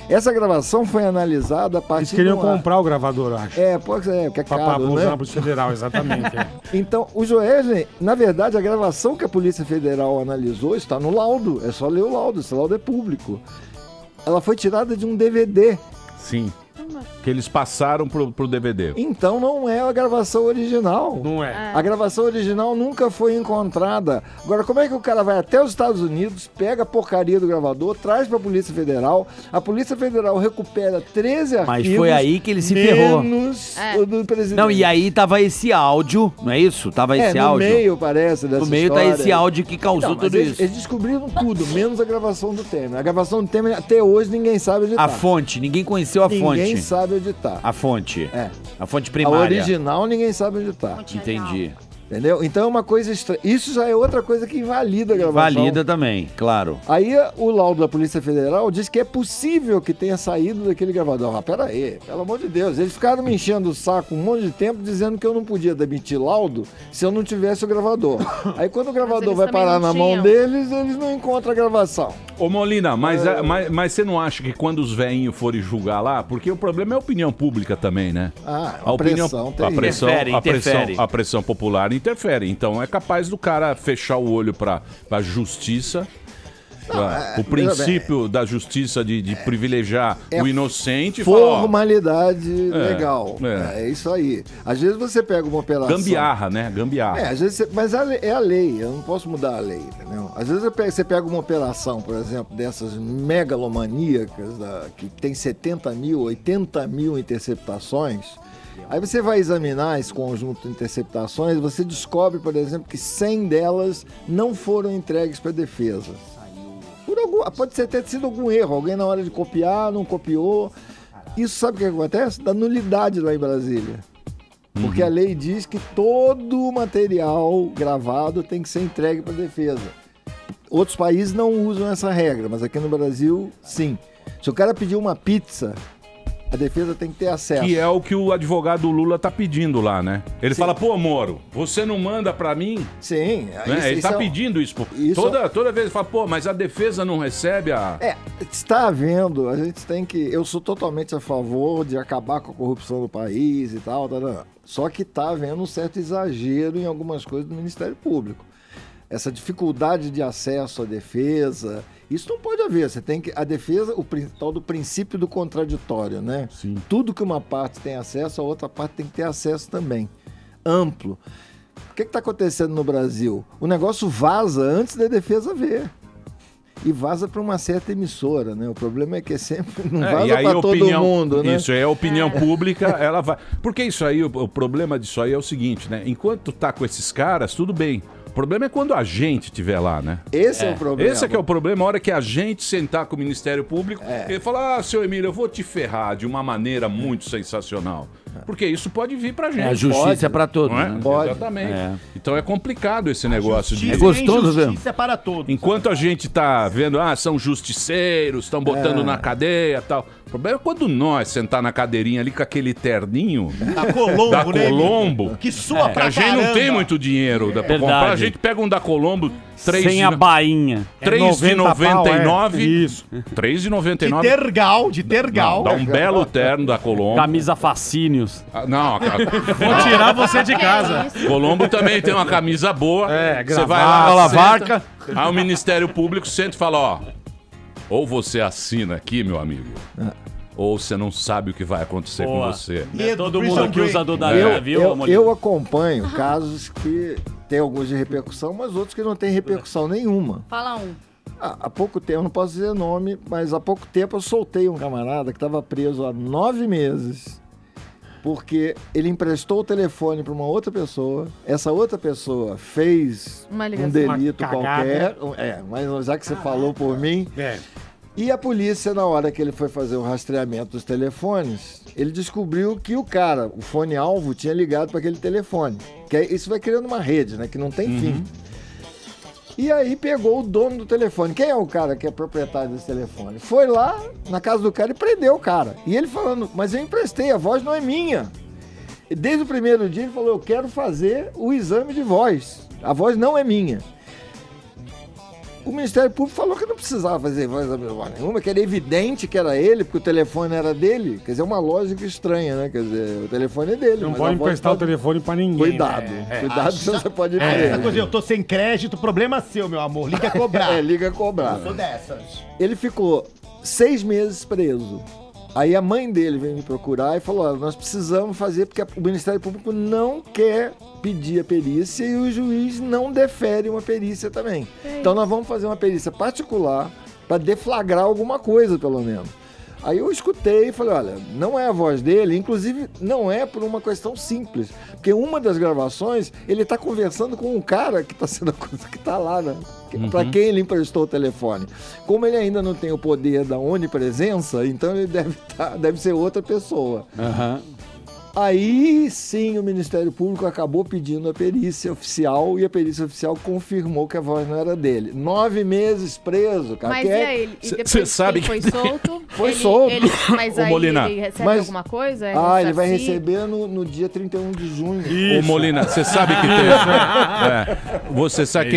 Essa gravação foi analisada a partir... Eles queriam comprar o gravador, eu acho. Pode ser, porque é caro, né? Usar a Polícia Federal, exatamente. Então, o Joel, na verdade, a gravação que a Polícia Federal analisou está no laudo. É só ler o laudo, esse laudo é público. Ela foi tirada de um DVD. Sim. Que eles passaram pro DVD. Então não é a gravação original. Não é. A gravação original nunca foi encontrada. Agora, como é que o cara vai até os Estados Unidos, pega a porcaria do gravador, traz pra Polícia Federal, a Polícia Federal recupera 13 arquivos... Mas foi aí que ele se ferrou. Menos o do presidente. Não, e aí tava esse áudio, não é isso? Tava esse áudio. No meio, parece, dessa No meio história. tá esse áudio que causou tudo isso. Eles descobriram tudo, menos a gravação do Temer. A gravação do Temer, até hoje, ninguém sabe onde tá. A fonte, ninguém conheceu a fonte. Ninguém sabe onde tá. A fonte. A fonte primária. A original ninguém sabe onde tá. Entendi. Entendeu? Então é uma coisa estranha. Isso já é outra coisa que invalida a gravação. Valida também, claro. Aí o laudo da Polícia Federal diz que é possível que tenha saído daquele gravador. Ah, pera aí, pelo amor de Deus. Eles ficaram me enchendo o saco um monte de tempo dizendo que eu não podia demitir laudo se eu não tivesse o gravador. Aí quando o gravador vai parar na mão deles, eles não encontram a gravação. Ô Molina, mas você não acha que quando os velhinhos forem julgar lá, porque o problema é a opinião pública também, né? A pressão tem. A pressão popular interfere. Então é capaz do cara fechar o olho pra justiça. O princípio da justiça de privilegiar o inocente. Formalidade legal. É isso aí. Às vezes você pega uma operação... Gambiarra, né? Gambiarra. Às vezes mas é a lei. Eu não posso mudar a lei, entendeu? Às vezes você pega uma operação, por exemplo, dessas megalomaníacas, que tem 70 mil, 80 mil interceptações. Aí você vai examinar esse conjunto de interceptações e você descobre, por exemplo, que 100 delas não foram entregues para a defesa. Pode ter sido algum erro, alguém na hora de copiar não copiou. Isso sabe o que acontece? Da nulidade lá em Brasília. Porque a lei diz que todo o material gravado tem que ser entregue para a defesa. Outros países não usam essa regra, mas aqui no Brasil, sim. Se o cara pedir uma pizza, a defesa tem que ter acesso. Que é o que o advogado Lula tá pedindo lá, né? Ele fala, pô, Moro, você não manda pra mim? Sim. Né? Ele tá pedindo isso. Toda vez ele fala, pô, mas a defesa não recebe a... Está havendo, a gente tem que... Eu sou totalmente a favor de acabar com a corrupção do país e tal. Só que tá havendo um certo exagero em algumas coisas do Ministério Público. Essa dificuldade de acesso à defesa... Isso não pode haver, você tem que... A defesa, o tal do princípio do contraditório, né? Sim. Tudo que uma parte tem acesso, a outra parte tem que ter acesso também. Amplo. O que está acontecendo no Brasil? O negócio vaza antes da defesa ver. E vaza para uma certa emissora, né? O problema é que sempre não vaza para todo mundo, né? Isso é a opinião pública, ela vai... Porque isso aí, o problema disso aí é o seguinte, né? Enquanto tá com esses caras, tudo bem. O problema é quando a gente estiver lá, né? Esse é o problema. Esse é que é o problema, a hora que a gente sentar com o Ministério Público e falar, seu Emílio, eu vou te ferrar de uma maneira muito sensacional. Porque isso pode vir pra gente. A justiça é pra todos, não é? né? Pode. Exatamente. É. Então é complicado esse negócio. Justiça É gostoso, e viu? justiça é para todos. Enquanto a gente tá vendo, são justiceiros, estão botando na cadeia e tal. O problema é quando nós sentar na cadeirinha ali com aquele terninho Da Colombo, da né? Colombo, Que sua que pra a gente não tem caramba. muito dinheiro pra Verdade. comprar. A gente pega um da Colombo, Sem a bainha. 3,99. Isso. 3,99. De tergal. Dá um belo terno da Colombo. Camisa Facínios. Não, Vou tirar você de casa. Colombo também tem uma camisa boa. Você vai gravata, lá, varca. Aí o Ministério Público senta e fala, ou você assina aqui, meu amigo, ou você não sabe o que vai acontecer com você. É todo mundo Prison aqui Break. usador da linha, viu, Molina? Eu acompanho casos que tem alguns de repercussão, mas outros que não tem repercussão nenhuma. Fala um. Há pouco tempo, não posso dizer nome, mas há pouco tempo eu soltei um camarada que estava preso há 9 meses porque ele emprestou o telefone para uma outra pessoa, essa outra pessoa fez um delito qualquer, mas já que você falou por mim, e a polícia, na hora que ele foi fazer o rastreamento dos telefones, ele descobriu que o cara, o fone-alvo, tinha ligado para aquele telefone. Isso vai criando uma rede, né, que não tem fim. E aí pegou o dono do telefone. Quem é o cara que é proprietário desse telefone? Foi lá na casa do cara e prendeu o cara. E ele falando, mas eu emprestei, a voz não é minha. E desde o primeiro dia ele falou, eu quero fazer o exame de voz. A voz não é minha. O Ministério Público falou que não precisava fazer voz nenhuma, que era evidente que era ele, porque o telefone era dele. Quer dizer, é uma lógica estranha, né? Quer dizer, o telefone é dele. Não pode emprestar o telefone pra ninguém. Cuidado. Cuidado, senão você pode ir preso. Coisa, eu tô sem crédito, problema seu, meu amor. Liga cobrar. Liga cobrar. Eu sou dessas. Ele ficou 6 meses preso. Aí a mãe dele veio me procurar e falou, nós precisamos fazer porque o Ministério Público não quer pedir a perícia e o juiz não defere uma perícia também. Então nós vamos fazer uma perícia particular para deflagrar alguma coisa, pelo menos. Aí eu escutei e falei, olha, não é a voz dele, inclusive não é por uma questão simples, porque uma das gravações, ele está conversando com um cara que está sendo que está lá, né? Para quem ele emprestou o telefone. Como ele ainda não tem o poder da onipresença, então ele deve ser outra pessoa. Aí sim o Ministério Público acabou pedindo a perícia oficial e a perícia oficial confirmou que a voz não era dele. 9 meses preso, cara. Mas e aí, e depois Cê sabe que ele foi solto? Foi solto. Mas aí Molina. ele recebe alguma coisa? Ele vai receber no dia 31 de junho. Ô Molina, você sabe que tem... Você sabe,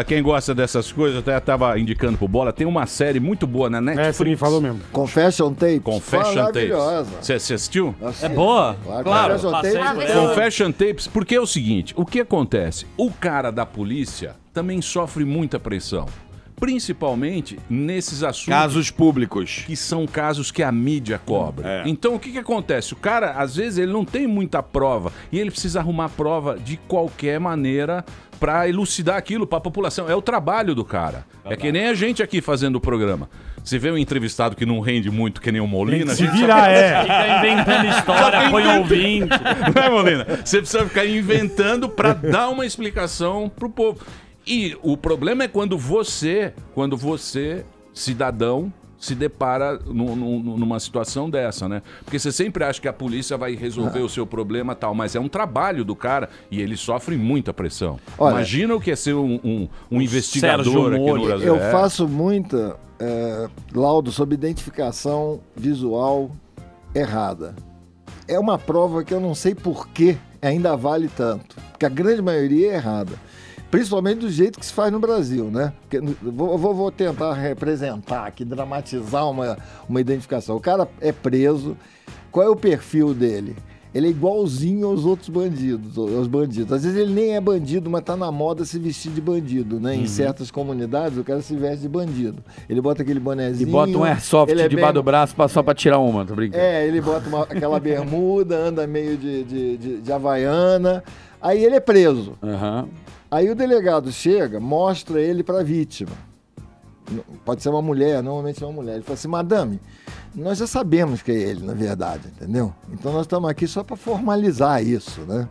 quem gosta dessas coisas, até tava indicando pro Bola, tem uma série muito boa na Netflix. Você me falou mesmo. Confession Tapes. Confession Tapes. Maravilhosa. Você assistiu? É boa? Claro. Confession Confession Tapes, porque é o seguinte, o que acontece? O cara da polícia também sofre muita pressão. Principalmente nesses assuntos... Casos públicos. Que são casos que a mídia cobra. Então, o que acontece? O cara, às vezes, ele não tem muita prova e ele precisa arrumar prova de qualquer maneira para elucidar aquilo para a população. É o trabalho do cara. É que nem a gente aqui fazendo o programa. Você vê um entrevistado que não rende muito, que nem o Molina... Se virar, Fica inventando história, põe ouvinte. Não é, Molina? Você precisa ficar inventando para dar uma explicação pro povo. E o problema é quando você, cidadão, se depara numa situação dessa, né? Porque você sempre acha que a polícia vai resolver o seu problema e tal, mas é um trabalho do cara e ele sofre muita pressão. Olha, imagina o que é ser um investigador aqui no Brasil. Eu faço muita laudo sobre identificação visual errada. É uma prova que eu não sei por que ainda vale tanto, porque a grande maioria é errada. Principalmente do jeito que se faz no Brasil, né? Vou tentar representar aqui, dramatizar uma identificação. O cara é preso, qual é o perfil dele? Ele é igualzinho aos outros bandidos, aos bandidos. Às vezes ele nem é bandido, mas tá na moda se vestir de bandido, né? Em certas comunidades o cara se veste de bandido. Ele bota aquele bonezinho... E bota um airsoft debaixo do braço só pra tirar uma, tô brincando. Ele bota aquela bermuda, anda meio de havaiana, aí ele é preso. Aí o delegado chega, mostra ele para a vítima. Pode ser uma mulher, normalmente é uma mulher. Ele fala assim, madame, nós já sabemos que é ele, na verdade, entendeu? Então nós estamos aqui só para formalizar isso, né?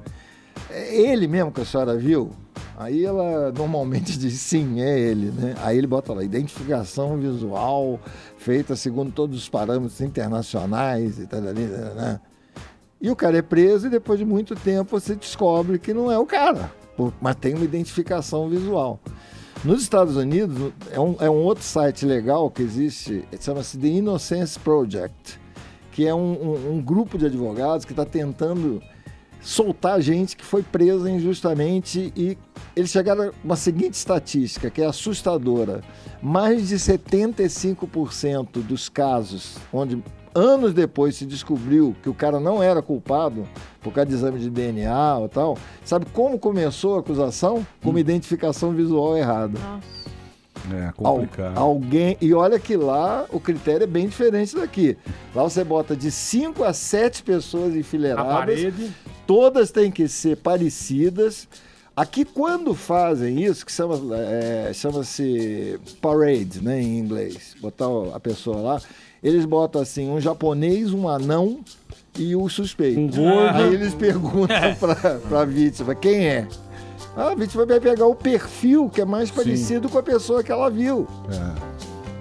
É ele mesmo que a senhora viu? Aí ela normalmente diz, sim, é ele, né? Aí ele bota lá, identificação visual feita segundo todos os parâmetros internacionais e tal, né? E o cara é preso e depois de muito tempo você descobre que não é o cara, mas tem uma identificação visual. Nos Estados Unidos, é um outro site legal que existe, chama-se The Innocence Project, que é um grupo de advogados que está tentando soltar gente que foi presa injustamente, e eles chegaram a uma seguinte estatística, que é assustadora. Mais de 75% dos casos onde anos depois se descobriu que o cara não era culpado por causa de exame de DNA ou tal, sabe como começou a acusação? Com uma identificação visual errada. Nossa. É complicado. E olha que lá o critério é bem diferente daqui. Lá você bota de 5 a 7 pessoas enfileiradas, todas têm que ser parecidas. Aqui, quando fazem isso, que chama-se parade, né, em inglês, botar a pessoa lá, eles botam assim, um japonês, um anão e o suspeito. Aí eles perguntam pra vítima quem é. A vítima vai pegar o perfil que é mais parecido com a pessoa que ela viu.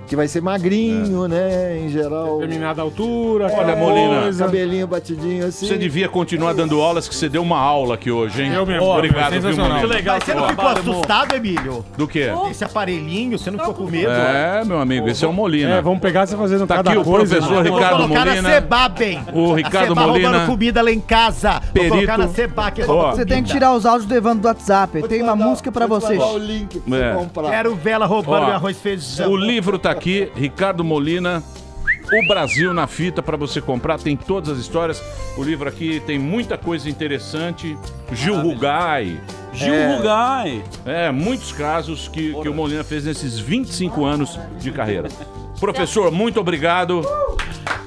Que vai ser magrinho, né? Em geral. Determinada altura. Olha, Molina. Cabelinho batidinho assim. Você devia continuar dando aulas, que você deu uma aula aqui hoje, hein? Eu mesmo. Obrigado, viu, Molina? Muito legal. Mas você não ficou assustado, Emílio? Do quê? Esse aparelhinho, você não ficou com medo? É, meu amigo, esse é o Molina. Vamos pegar você fazendo cada coisa. Tá aqui o professor Ricardo Molina. Vou colocar na Seba, bem. O Ricardo Seba Molina. roubando comida lá em casa. Perito. Vou colocar na Seba. Você tem que tirar os áudios do Evandro do WhatsApp. Tem uma música pra vocês. Vou te mandar o link pra você comprar. Quero vela roubando meu arroz e feijão. O livro tá aqui, Ricardo Molina, O Brasil na Fita, para você comprar, tem todas as histórias. O livro aqui tem muita coisa interessante. Gil Rugai. Muitos casos que o Molina fez nesses 25 anos de carreira. Professor, muito obrigado.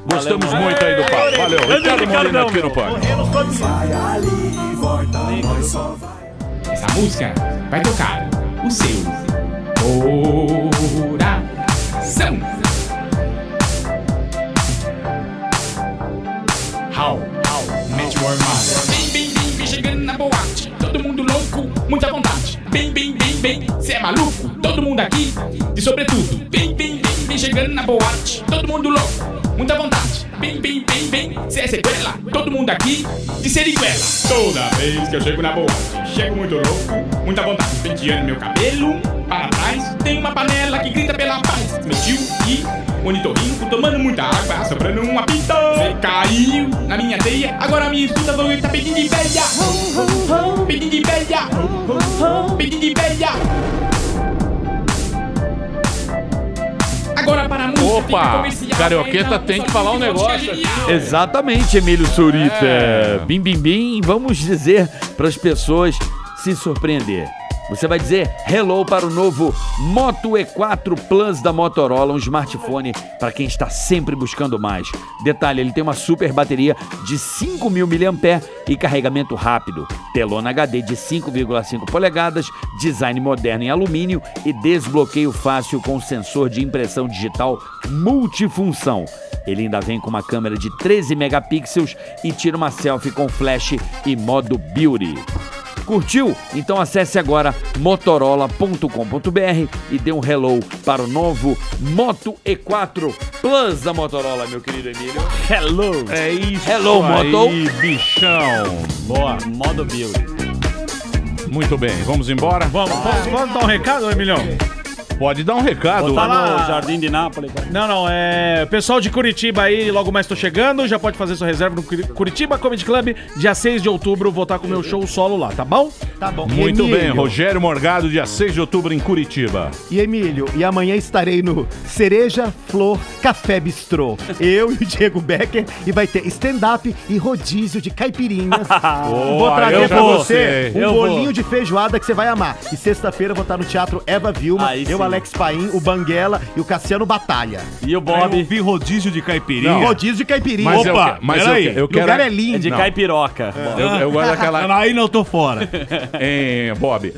Gostamos muito aí do papo. Valeu. Ricardo Molina aqui no Pânico. Vai ali e volta, nós só vai. Essa música vai tocar o seu coração. How Met Your Mother. Bem, chegando na boate. Todo mundo louco, muita vontade. Bem, cê é maluco. Todo mundo aqui, de sobretudo. Bem, chegando na boate. Todo mundo louco, muita vontade. Bem, cê é sequela. Todo mundo aqui, de seriguela. Toda vez que eu chego na boate, chego muito louco, muita vontade. Penteando meu cabelo para trás. Tem uma panela que grita pela paz. Meu tio e monitorrinho, tomando muita água, sobrando uma pinta. Você caiu na minha teia, agora me escuta, vou gritar pedindo de velha. Pedindo de velha. Pedindo de velha. Agora para a música. Opa, Carioqueta tem que falar um negócio aqui. Exatamente, Emílio Surita. Bim. Vamos dizer para as pessoas se surpreender. Você vai dizer hello para o novo Moto E4 Plus da Motorola, um smartphone para quem está sempre buscando mais. Detalhe, ele tem uma super bateria de 5.000 mAh e carregamento rápido, telona HD de 5,5 polegadas, design moderno em alumínio e desbloqueio fácil com sensor de impressão digital multifunção. Ele ainda vem com uma câmera de 13 megapixels e tira uma selfie com flash e modo beauty. Curtiu? Então acesse agora motorola.com.br e dê um hello para o novo Moto E4 Plus da Motorola, meu querido Emílio. Hello! É isso. Hello, aí, Moto. bichão. Boa, modo beauty. Muito bem, vamos embora? Vamos, posso dar um recado, Emilhão? Pode dar um recado. Tá no Jardim de Nápoles. Não, pessoal de Curitiba aí, logo mais tô chegando, já pode fazer sua reserva no Curitiba Comedy Club, dia 6 de outubro, vou estar com o meu show solo lá, tá bom? Tá bom. Muito Emílio. bem, Rogério Morgado, dia 6 de outubro em Curitiba. E Emílio, e amanhã estarei no Cereja Flor Café Bistrô. Eu e o Diego Becker, e vai ter stand-up e rodízio de caipirinhas. Vou trazer pra você um bolinho de feijoada que você vai amar. E sexta-feira eu vou estar no Teatro Eva Vilma, Alex Paim, o Banguela e o Cassiano Batalha. E o Bob. Eu vi rodízio de caipirinha. Não. Rodízio de caipirinha. Mas eu o quero... lugar é lindo. É de caipiroca. Eu gosto daquela... Aí não tô fora. Bob,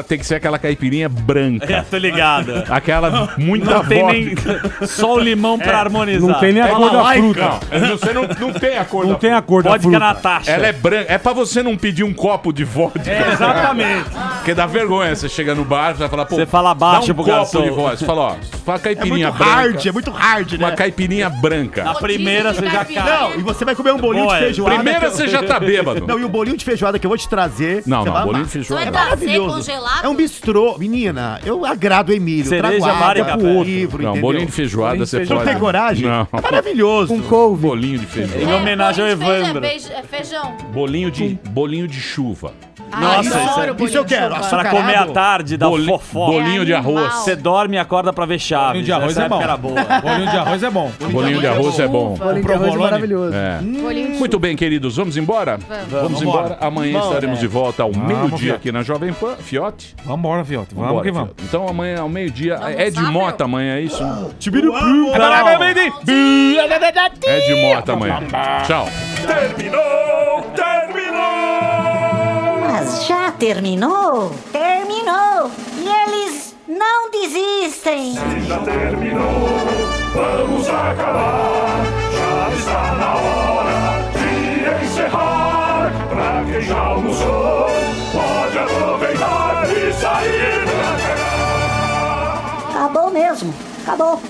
tem que ser aquela caipirinha branca. Tô ligado. Aquela muita Não tem vodka. nem só o limão pra harmonizar. Não tem nem a cor da fruta. Você não tem a cor da fruta. Não tem a cor da Vodka fruta. Natasha. Ela é branca. É pra você não pedir um copo de vodka. Exatamente. Porque dá vergonha. Você chega no bar, você vai falar, pô, Você fala baixo dá um pro copo copo de voz. Fala, ó, uma caipirinha branca. É muito hard, né? Uma caipirinha branca. Na primeira você já cai. Não, e você vai comer um bolinho de feijoada. Primeira você já tá bêbado. Não, e o bolinho de feijoada que eu vou te trazer. Não, bolinho de feijoada. Você vai trazer congelado? É um bistrô. Menina, eu agrado o Emílio. Cereja, mar e café. Livro, não, entendeu? bolinho de feijoada você pode. Não tem coragem? Não. É maravilhoso. Com couve. Bolinho de feijoada. Em homenagem ao Evandro. É feijão. Bolinho de chuva. Nossa, isso eu quero. Pra comer à tarde, dá fofoca. Bolinho de arroz. Você dorme e acorda pra ver chave. Bolinho de arroz é bom. Bolinho de arroz é bom. Bolinho de arroz é bom. Bolinho de arroz é maravilhoso. É. Muito bem, queridos, vamos embora? Vamos embora. Amanhã estaremos de volta ao meio-dia aqui na Jovem Pan. Fiote? Vambora, Fiote. Vamos que vamos. Então amanhã ao meio-dia. É de Mota amanhã, é isso? É de Mota amanhã. Tchau. Terminou! Mas já terminou? Terminou! E eles não desistem! Se já terminou, vamos acabar. Já está na hora de encerrar. Pra quem já almoçou, pode aproveitar e sair pra cá. Acabou mesmo! Acabou!